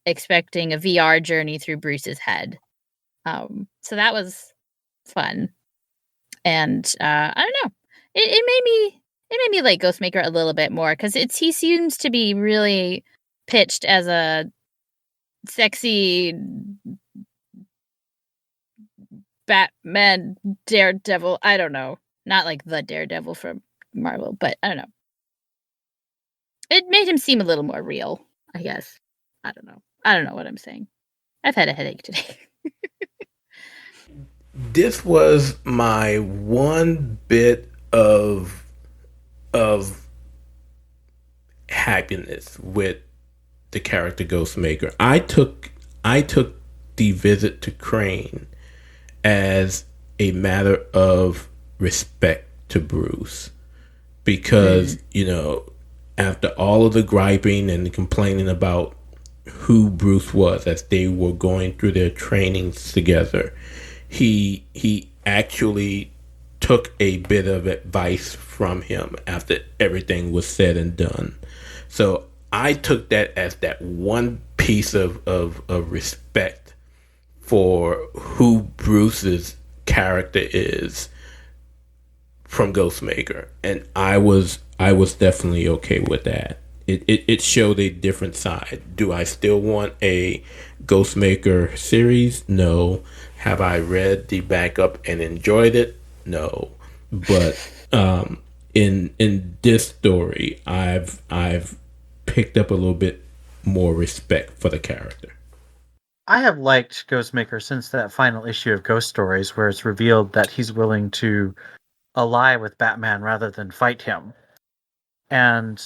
expecting a VR journey through Bruce's head. So that was fun. And I don't know. It made me like Ghostmaker a little bit more, because he seems to be really pitched as a sexy Batman Daredevil. I don't know. Not like the Daredevil from Marvel, but I don't know. It made him seem a little more real, I guess. I don't know. I don't know what I'm saying. I've had a headache today. This was my one bit of happiness with the character Ghostmaker. I took the visit to Crane as a matter of respect to Bruce, because after all of the griping and the complaining about who Bruce was as they were going through their trainings together, he actually took a bit of advice from him after everything was said and done. So I took that as that one piece of respect for who Bruce's character is from Ghostmaker, and I was definitely okay with that. It showed a different side. Do I still want a Ghostmaker series? No. Have I read the backup and enjoyed it? No. But in this story, I've picked up a little bit more respect for the character. I have liked Ghostmaker since that final issue of Ghost Stories, where it's revealed that he's willing to ally with Batman rather than fight him. And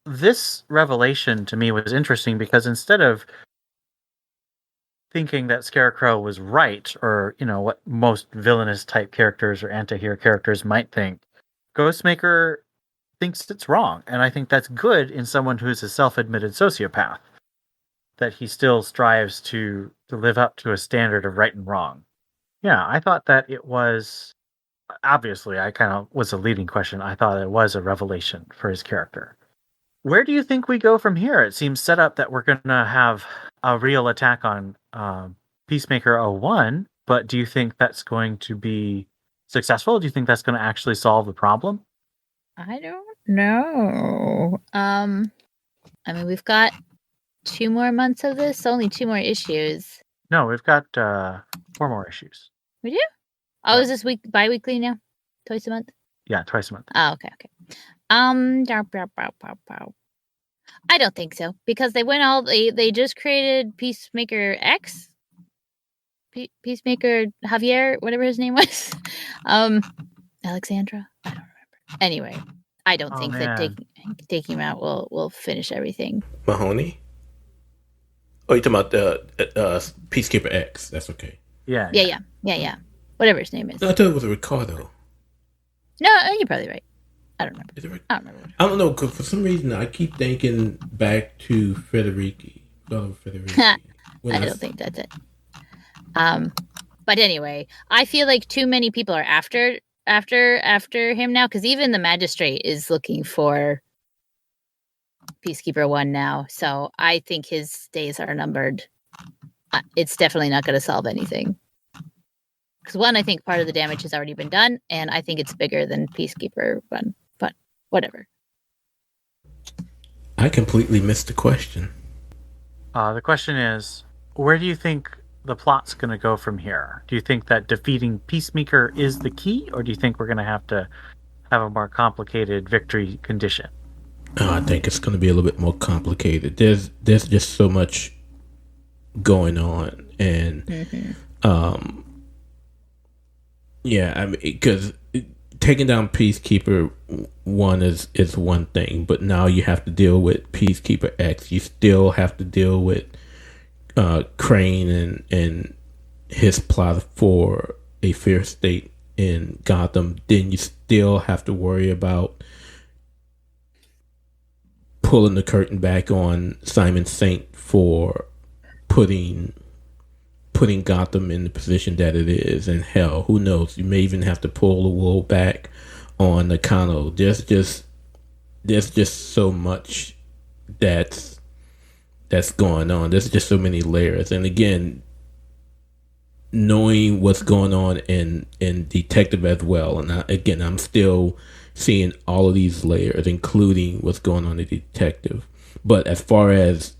this revelation to me was interesting because instead of thinking that Scarecrow was right, or, you know, what most villainous type characters or anti-hero characters might think, Ghostmaker thinks it's wrong. And I think that's good in someone who's a self-admitted sociopath, that he still strives to live up to a standard of right and wrong. Yeah, I thought that it was, obviously, I kind of was a leading question. I thought it was a revelation for his character. Where do you think we go from here? It seems set up that we're going to have a real attack on Peacemaker 01, but do you think that's going to be successful? Do you think that's going to actually solve the problem? I don't know. I mean, we've got 2 more months of this, only 2 more issues. No, we've got 4 more issues. We do? Oh, is this bi-weekly now? Twice a month? Yeah, twice a month. Oh, okay. I don't think so, because they just created Peacemaker X, Peacemaker Javier, whatever his name was, Alexandra. I don't remember. Anyway, I don't think that taking him out will finish everything. Mahoney? Oh, you're talking about the Peacekeeper X. That's okay. Yeah. Whatever his name is. No, I thought it was a Ricardo. No, you're probably right. I don't remember. Is it right? I don't remember. I don't know, because for some reason I keep thinking back to Federici. I don't think that's it. But anyway, I feel like too many people are after him now, because even the magistrate is looking for Peacekeeper 1 now. So I think his days are numbered. It's definitely not going to solve anything. Because 1, I think part of the damage has already been done, and I think it's bigger than Peacekeeper 1. But whatever. I completely missed the question. The question is, where do you think the plot's going to go from here? Do you think that defeating Peacemaker is the key, or do you think we're going to have a more complicated victory condition? I think it's going to be a little bit more complicated. There's just so much going on, and yeah, I mean, because taking down Peacekeeper 1 is one thing, but now you have to deal with Peacekeeper X. You still have to deal with Crane and his plot for a fair state in Gotham. Then you still have to worry about pulling the curtain back on Simon Saint for putting Gotham in the position that it is. And hell, who knows? You may even have to pull the wool back on Nakano. There's just so much that's going on. There's just so many layers. And again, knowing what's going on in Detective as well. And I'm still seeing all of these layers, including what's going on in Detective. But as far as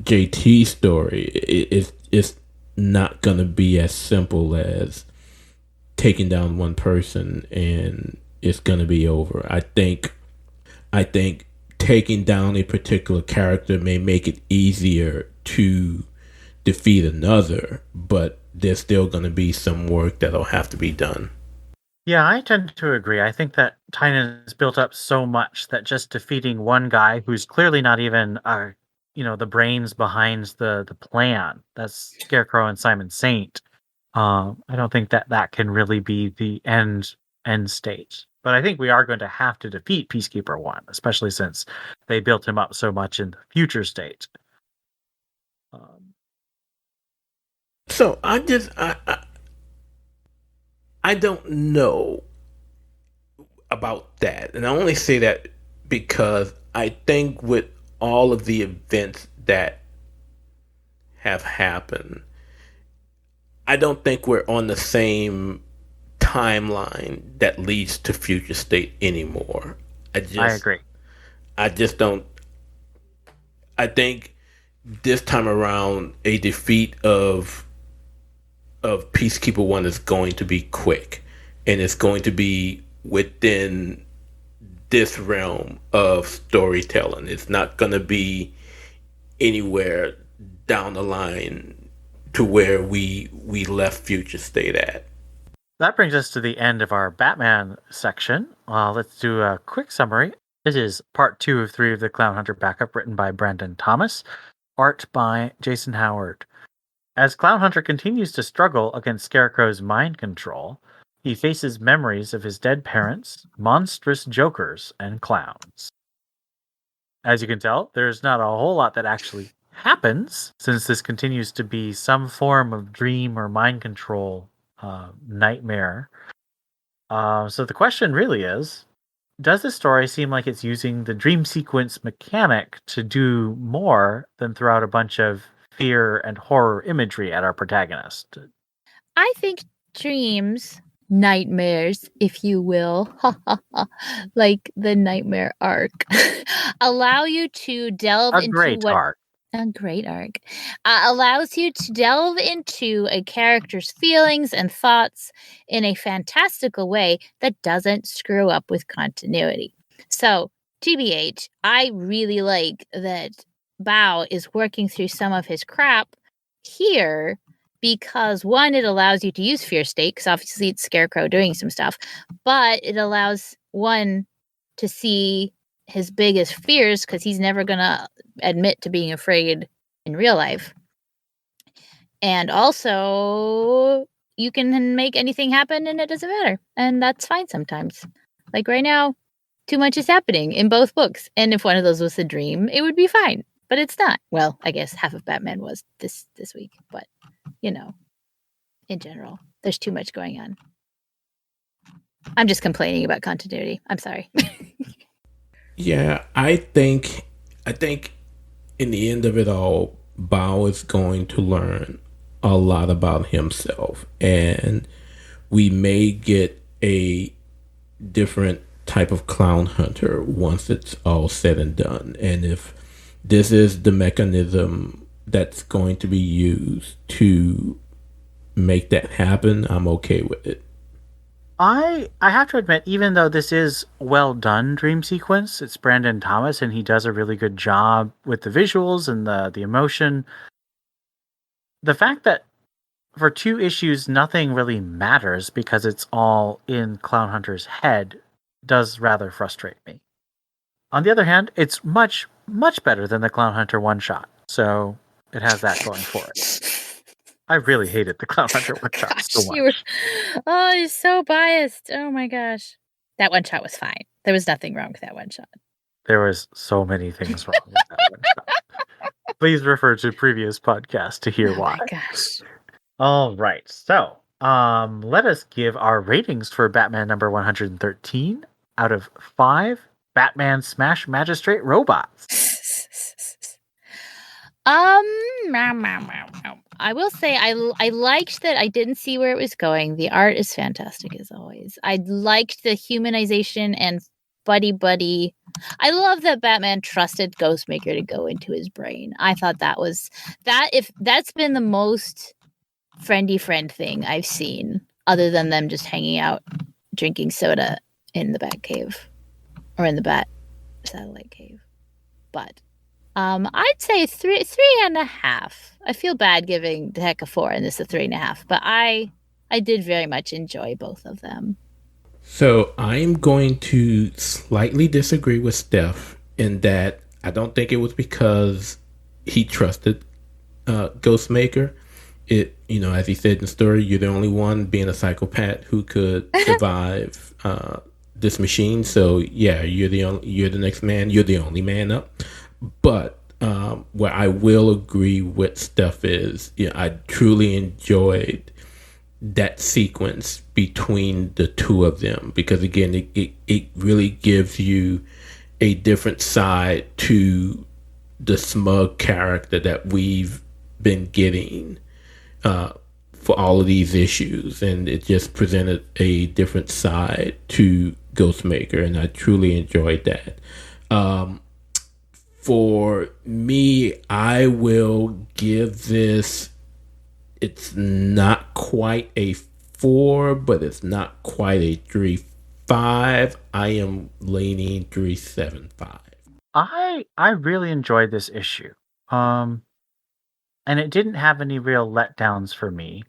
JT's story, it's not going to be as simple as taking down one person and it's going to be over. I think taking down a particular character may make it easier to defeat another, but there's still going to be some work that'll have to be done. Yeah, I tend to agree. I think that Tynan has built up so much that just defeating one guy who's clearly not even the brains behind the plan, that's Scarecrow and Simon Saint. I don't think that can really be the end state. But I think we are going to have to defeat Peacekeeper 1, especially since they built him up so much in the future state. So I don't know about that. And I only say that because I think with all of the events that have happened, I don't think we're on the same timeline that leads to future state anymore. I agree. I just don't. I think this time around, a defeat of Peacekeeper One is going to be quick, and it's going to be within this realm of storytelling. It's not going to be anywhere down the line to where we left Future State at. That brings us to the end of our Batman section. Let's do a quick summary. This is part 2 of 3 of the Clown Hunter backup, written by Brandon Thomas, art by Jason Howard. As Clown Hunter continues to struggle against Scarecrow's mind control, he faces memories of his dead parents, monstrous jokers, and clowns. As you can tell, there's not a whole lot that actually happens, since this continues to be some form of dream or mind control nightmare. So the question really is, does the story seem like it's using the dream sequence mechanic to do more than throw out a bunch of fear and horror imagery at our protagonist? I think dreams, nightmares, if you will, like the nightmare arc, allow you to delve into great arc. A great arc allows you to delve into a character's feelings and thoughts in a fantastical way that doesn't screw up with continuity. So, TBH, I really like that Bao is working through some of his crap here because, one, it allows you to use fear state, because obviously it's Scarecrow doing some stuff, but it allows one to see his biggest fears, because he's never going to admit to being afraid in real life. And also, you can make anything happen and it doesn't matter. And that's fine sometimes. Like right now, too much is happening in both books. And if one of those was a dream, it would be fine. But it's not. Well, I guess half of Batman was this week. But, in general, there's too much going on. I'm just complaining about continuity. I'm sorry. Yeah, I think in the end of it all, Bao is going to learn a lot about himself, and we may get a different type of Clown Hunter once it's all said and done. And if this is the mechanism that's going to be used to make that happen, I'm okay with it. I have to admit, even though this is well done dream sequence, it's Brandon Thomas and he does a really good job with the visuals and the emotion. The fact that for 2 issues nothing really matters because it's all in Clown Hunter's head does rather frustrate me. On the other hand, it's much, much better than the Clown Hunter one-shot, so it has that going for it. I really hated the Clown Hunter one-shot so much. You're so biased. Oh my gosh. That one-shot was fine. There was nothing wrong with that one-shot. There was so many things wrong with that one-shot. Please refer to previous podcasts to hear why. Oh my gosh. All right. So, let us give our ratings for Batman number 113 out of 5 Batman Smash Magistrate robots. I will say I liked that I didn't see where it was going. The art is fantastic as always. I liked the humanization and buddy. I love that Batman trusted Ghostmaker to go into his brain. I thought if that's been the most friendly friend thing I've seen, other than them just hanging out drinking soda in the Bat Cave or in the Bat Satellite Cave. But I'd say 3.5. I feel bad giving the heck a 4 and this a 3.5, but I did very much enjoy both of them. So I'm going to slightly disagree with Steph in that I don't think it was because he trusted Ghostmaker. It, as he said in the story, you're the only one being a psychopath who could survive this machine. So yeah, you're the next man. You're the only man up. But where I will agree with Steph is, I truly enjoyed that sequence between the two of them, because again, it really gives you a different side to the smug character that we've been getting for all of these issues, and it just presented a different side to Ghostmaker, and I truly enjoyed that. For me, I will give this, it's not quite a 4, but it's not quite a 3.5. I am leaning 3.75. I really enjoyed this issue. And it didn't have any real letdowns for me.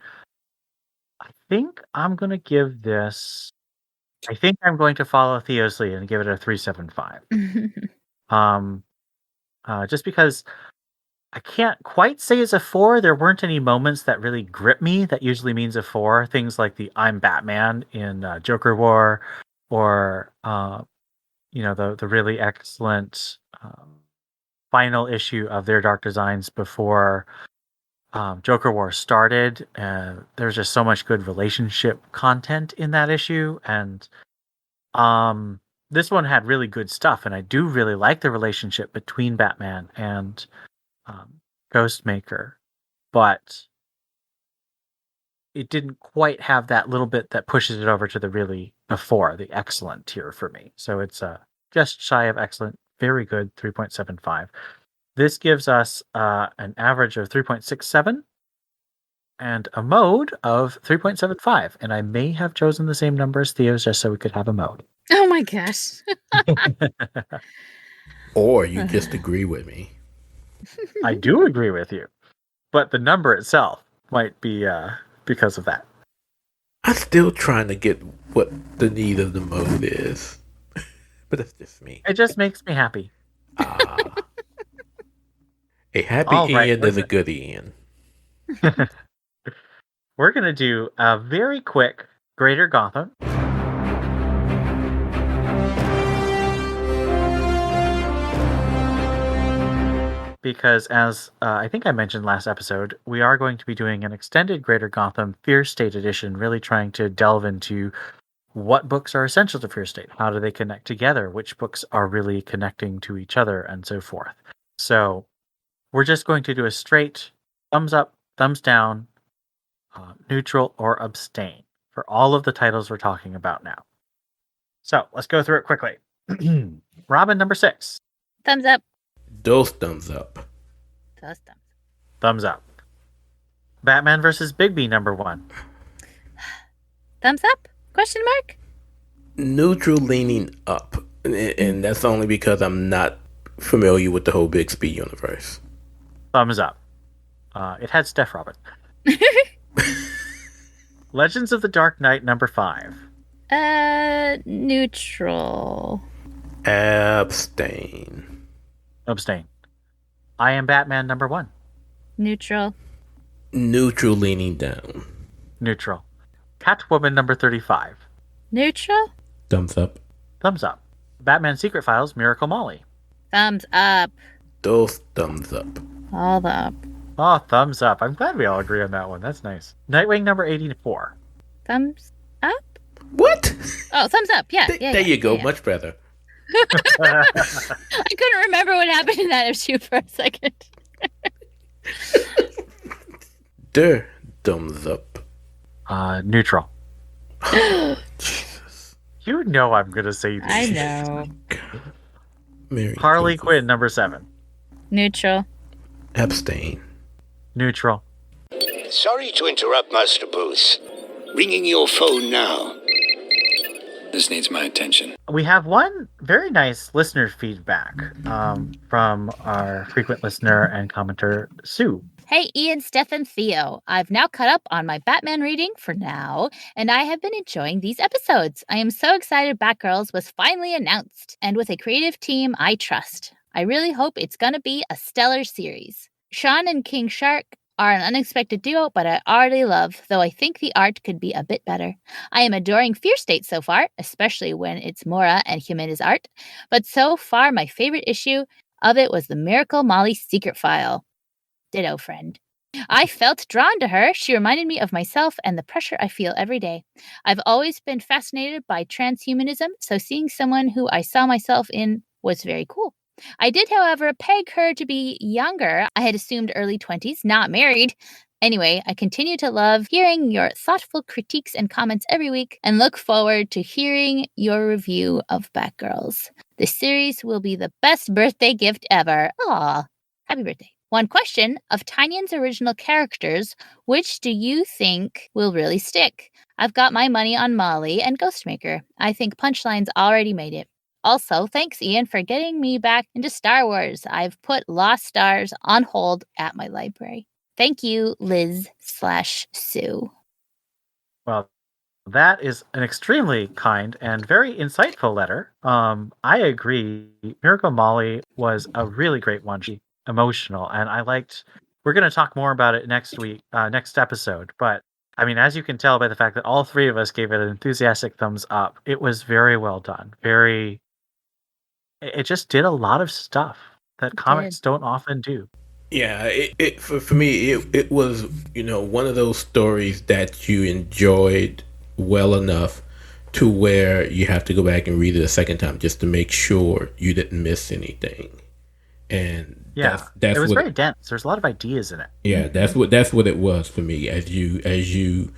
I think I'm going to give this, I think I'm going to follow Theo's lead and give it a 3.75. Just because I can't quite say it's a 4. There weren't any moments that really grip me. That usually means a 4. Things like the I'm Batman in Joker War, or the really excellent final issue of their Dark Designs before Joker War started. There's just so much good relationship content in that issue, and this one had really good stuff, and I do really like the relationship between Batman and Ghostmaker, but it didn't quite have that little bit that pushes it over to the 4, the excellent tier for me. So it's just shy of excellent, very good, 3.75. This gives us an average of 3.67 and a mode of 3.75. And I may have chosen the same number as Theo's just so we could have a mode. Oh my gosh. Or you just agree with me. I do agree with you, but the number itself might be because of that. I'm still trying to get what the need of the mode is, but that's just me. It just makes me happy. A happy Ian is a good Ian. We're going to do a very quick Greater Gotham. Because as I think I mentioned last episode, we are going to be doing an extended Greater Gotham Fear State edition, really trying to delve into what books are essential to Fear State, how do they connect together, which books are really connecting to each other, and so forth. So we're just going to do a straight thumbs up, thumbs down, neutral, or abstain for all of the titles we're talking about now. So let's go through it quickly. Robin, number 6. Thumbs up. Those thumbs up. Those thumbs. Thumbs up. Batman versus Bigby, number 1. Thumbs up? Question mark? Neutral leaning up. And that's only because I'm not familiar with the whole Bixby universe. Thumbs up. It had Steph Robin. Legends of the Dark Knight, number 5. Neutral. Abstain. Abstain. I Am Batman, number 1. Neutral. Neutral leaning down. Neutral. Catwoman, number 35. Neutral. Thumbs up. Thumbs up. Batman Secret Files, Miracle Molly. Thumbs up. Those thumbs up. All up. Oh, thumbs up. I'm glad we all agree on that one. That's nice. Nightwing, number 84. Thumbs up? What? Oh, thumbs up. Yeah. There you go. Much better. I couldn't remember what happened in that issue for a second. There, thumbs up. Neutral. Jesus. You know I'm going to say this. I know. Mary Harley Jesus. Quinn, number 7. Neutral. Abstain. Neutral. Sorry to interrupt, Master Bruce. Ringing your phone now. This needs my attention. We have one very nice listener feedback from our frequent listener and commenter, Sue. Hey, Ian, Steph, and Theo. I've now caught up on my Batman reading for now, and I have been enjoying these episodes. I am so excited Batgirls was finally announced, and with a creative team I trust. I really hope it's going to be a stellar series. Sean and King Shark are an unexpected duo, but I already love, though I think the art could be a bit better. I am adoring Fear State so far, especially when it's Mora and Jimenez art, but so far my favorite issue of it was the Miracle Molly secret file. Ditto, friend. I felt drawn to her. She reminded me of myself and the pressure I feel every day. I've always been fascinated by transhumanism, so seeing someone who I saw myself in was very cool. I did, however, peg her to be younger. I had assumed early 20s, not married. Anyway, I continue to love hearing your thoughtful critiques and comments every week and look forward to hearing your review of Batgirls. This series will be the best birthday gift ever. Aw, happy birthday. One question: of Tynion's original characters, which do you think will really stick? I've got my money on Molly and Ghostmaker. I think Punchline's already made it. Also, thanks, Ian, for getting me back into Star Wars. I've put Lost Stars on hold at my library. Thank you, Liz/Sue. Well, that is an extremely kind and very insightful letter. I agree. Miracle Molly was a really great one. She emotional, and I liked. We're going to talk more about it next week, next episode. But I mean, as you can tell by the fact that all three of us gave it an enthusiastic thumbs up, it was very well done. It just did a lot of stuff that comics don't often do. Yeah, it for me it was, one of those stories that you enjoyed well enough to where you have to go back and read it a second time just to make sure you didn't miss anything. And that's it was very dense. There's a lot of ideas in it. Yeah, that's what it was for me as you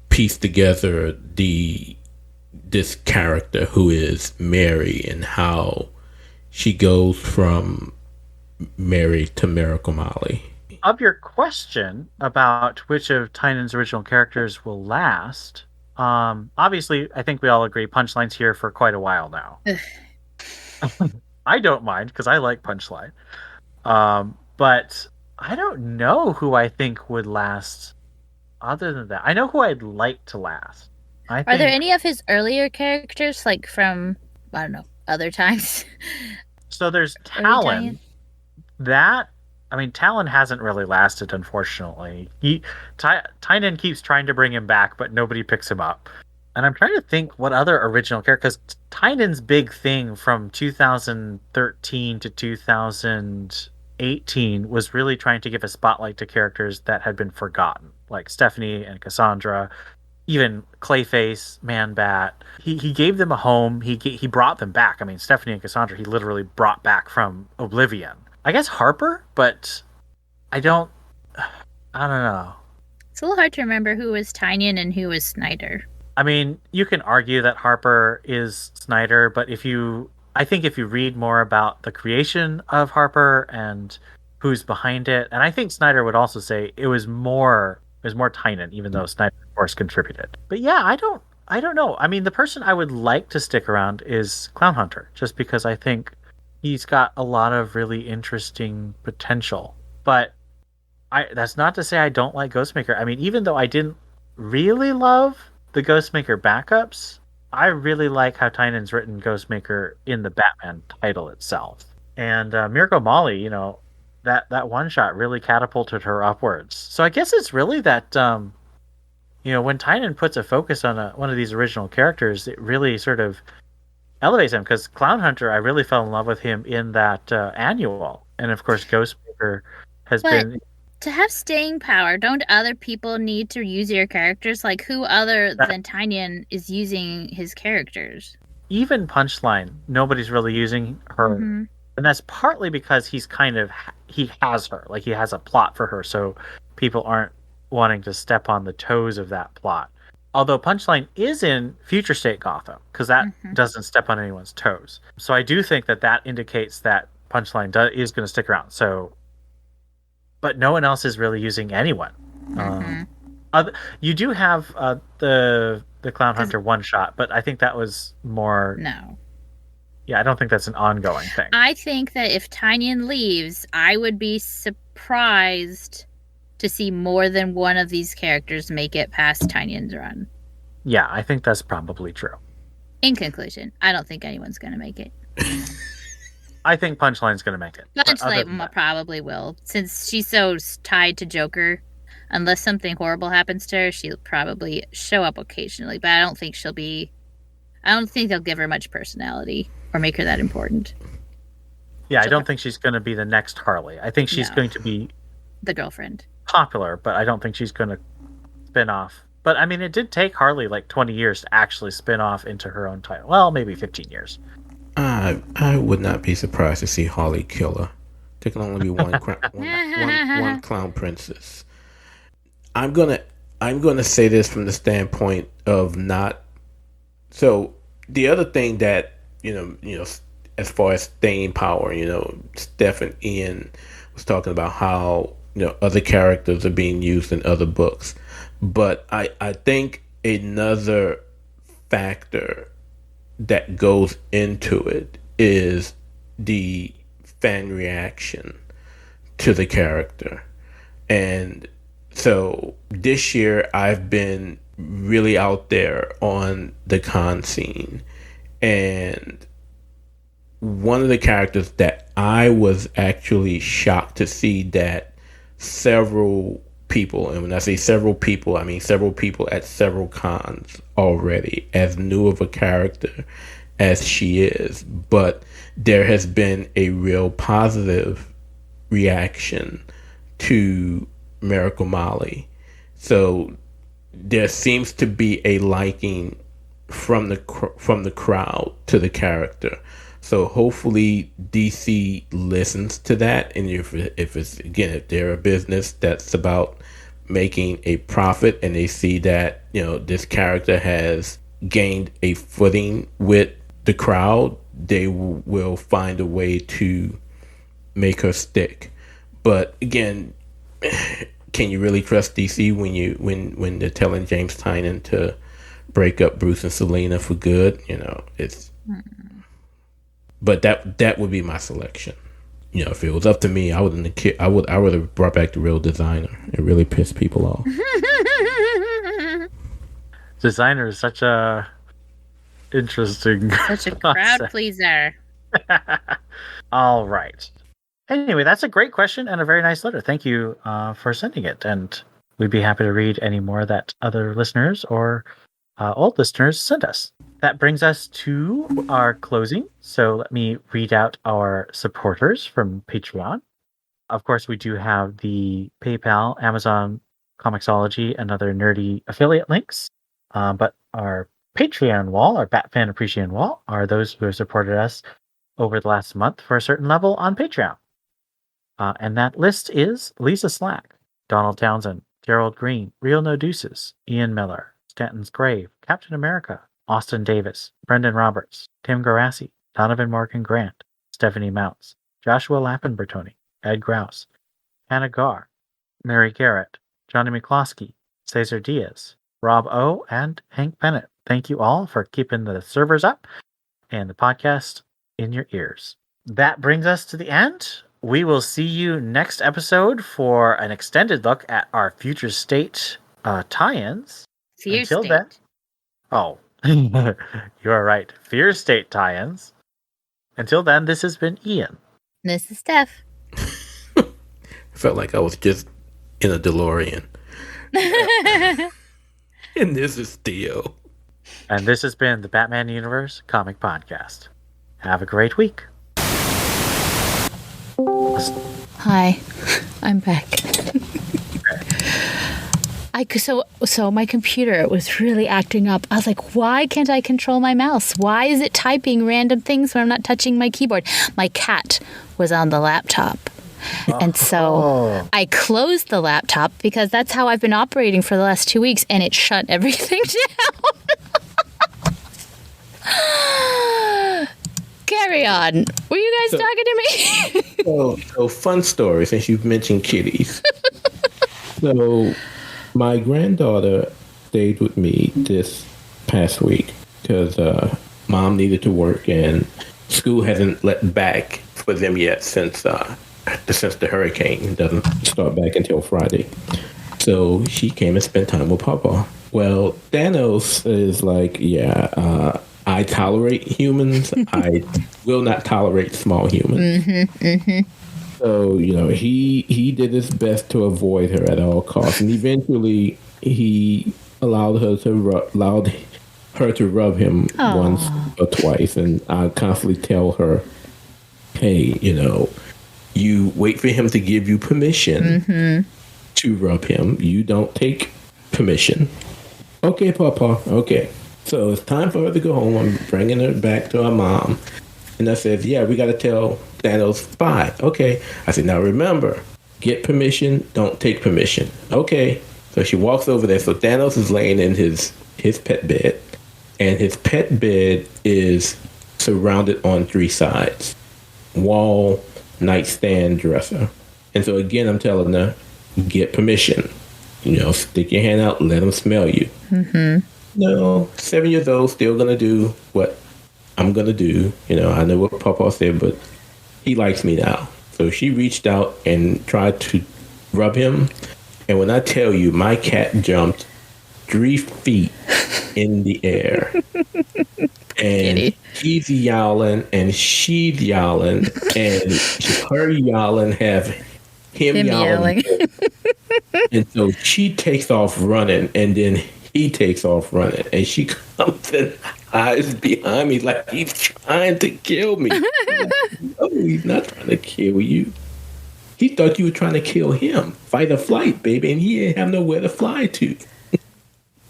piece together this character who is Mary and how she goes from Mary to Miracle Molly. Of your question about which of Tynion's original characters will last, obviously, I think we all agree Punchline's here for quite a while now. I don't mind because I like Punchline. But I don't know who I think would last other than that. I know who I'd like to last. Are there any of his earlier characters, like from, I don't know, other times? So there's Talon. Talon hasn't really lasted, unfortunately. Tynion keeps trying to bring him back, but nobody picks him up. And I'm trying to think what other original character, because Tynion's big thing from 2013 to 2018 was really trying to give a spotlight to characters that had been forgotten, like Stephanie and Cassandra, even Clayface, Man-Bat. He gave them a home. He brought them back. I mean, Stephanie and Cassandra, he literally brought back from Oblivion. I guess Harper, but I don't know. It's a little hard to remember who was Tynion and who was Snyder. I mean, you can argue that Harper is Snyder, but I think if you read more about the creation of Harper and who's behind it, and I think Snyder would also say it was more Tynion, even though Snyder, of course, contributed. But yeah, I don't know. I mean, the person I would like to stick around is Clown Hunter, just because I think he's got a lot of really interesting potential. But that's not to say I don't like Ghostmaker. I mean, even though I didn't really love the Ghostmaker backups, I really like how Tynion's written Ghostmaker in the Batman title itself. And Miracle Molly, that one shot really catapulted her upwards. So I guess it's really that, when Tynion puts a focus on one of these original characters, it really sort of elevates him. Because Clown Hunter, I really fell in love with him in that annual. And of course, Ghostmaker has been... To have staying power, don't other people need to use your characters? Like, who other than Tynion is using his characters? Even Punchline, nobody's really using her. Mm-hmm. And that's partly because he has her. Like, he has a plot for her, so people aren't wanting to step on the toes of that plot. Although Punchline is in Future State Gotham, because that doesn't step on anyone's toes. So I do think that indicates that Punchline is going to stick around. So... But no one else is really using anyone. You do have the Clown Hunter one shot, but I think that was more... No. Yeah, I don't think that's an ongoing thing. I think that if Tynion leaves, I would be surprised to see more than one of these characters make it past Tynion's run. Yeah, I think that's probably true. In conclusion, I don't think anyone's going to make it. I think Punchline's going to make it. Punchline probably will. Since she's so tied to Joker, unless something horrible happens to her, she'll probably show up occasionally. But I don't think they'll give her much personality or make her that important. Yeah, I don't think she's going to be the next Harley. I think she's going to be... the girlfriend. Popular, but I don't think she's going to spin off. But, I mean, it did take Harley like 20 years to actually spin off into her own title. Well, maybe 15 years. I would not be surprised to see Harley kill her. There can only be one clown princess. I'm gonna say this from the standpoint of not. So the other thing that as far as staying power, Steph and Ian was talking about how other characters are being used in other books, but I think another factor that goes into it is the fan reaction to the character. And so this year I've been really out there on the con scene, and one of the characters that I was actually shocked to see that several people, and when I say several people, I mean several people at several cons already, as new of a character as she is, but there has been a real positive reaction to Miracle Molly. So there seems to be a liking from the crowd to the character. So hopefully DC listens to that, and if they're a business that's about making a profit and they see that this character has gained a footing with the crowd, they will find a way to make her stick. But again, can you really trust DC when they're telling James Tynion to break up Bruce and Selena for good? It's. But that would be my selection. If it was up to me, I would have brought back the real designer. It really pissed people off. Designer is such a interesting, such a crowd pleaser. All right. Anyway, that's a great question and a very nice letter. Thank you for sending it, and we'd be happy to read any more that other listeners or old listeners sent us. That brings us to our closing. So let me read out our supporters from Patreon. Of course, we do have the PayPal, Amazon, Comixology, and other nerdy affiliate links. But our Patreon wall, our Batfan Appreciation wall, are those who have supported us over the last month for a certain level on Patreon. And that list is Lisa Slack, Donald Townsend, Gerald Green, Real No Deuces, Ian Miller, Stanton's Grave, Captain America, Austin Davis, Brendan Roberts, Tim Garassi, Donovan Morgan Grant, Stephanie Mounts, Joshua Lappin-Bertoni, Ed Grouse, Hannah Garr, Mary Garrett, Johnny McCloskey, Cesar Diaz, Rob O, and Hank Bennett. Thank you all for keeping the servers up and the podcast in your ears. That brings us to the end. We will see you next episode for an extended look at our future state tie-ins. Until then, you are right. Fear State tie-ins. Until then, this has been Ian. This is Steph. I felt like I was just in a DeLorean. And this is Theo. And this has been the Batman Universe Comic Podcast. Have a great week. Hi, I'm back. So my computer was really acting up. I was like, why can't I control my mouse? Why is it typing random things when I'm not touching my keyboard? My cat was on the laptop. And so I closed the laptop because that's how I've been operating for the last 2 weeks, and it shut everything down. Carry on. Were you guys talking to me? So fun story, since you've mentioned kitties. So my granddaughter stayed with me this past week because mom needed to work and school hasn't let back for them yet since the hurricane. It doesn't start back until Friday. So she came and spent time with Papa. Well, Thanos is like, I tolerate humans. I will not tolerate small humans. So, he did his best to avoid her at all costs. And eventually, he allowed her to rub him once or twice. And I constantly tell her, hey, you wait for him to give you permission to rub him. You don't take permission. Okay, Papa. Okay. So it's time for her to go home. I'm bringing her back to her mom. And I said, we got to tell Thanos bye. Okay. I said, now remember, get permission, don't take permission. Okay. So she walks over there. So Thanos is laying in his pet bed, and his pet bed is surrounded on 3 sides: wall, nightstand, dresser. And so again, I'm telling her, get permission. Stick your hand out, let him smell you. Mm-hmm. No, 7 years old, still gonna do what I'm gonna do. I know what Papa said, but he likes me now. So she reached out and tried to rub him. And when I tell you, my cat jumped 3 feet in the air. And he's yowling and she's yowling and her yowling have him yowling. And so she takes off running and then he takes off running and she comes and hides behind me like he's trying to kill me. No, he's not trying to kill you. He thought you were trying to kill him. Fight or flight, baby, and he didn't have nowhere to fly to.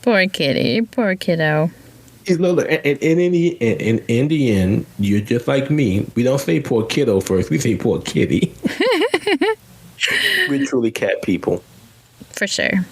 Poor kitty. Poor kiddo. He's little, and in the end, you're just like me. We don't say poor kiddo first. We say poor kitty. We're truly cat people. For sure.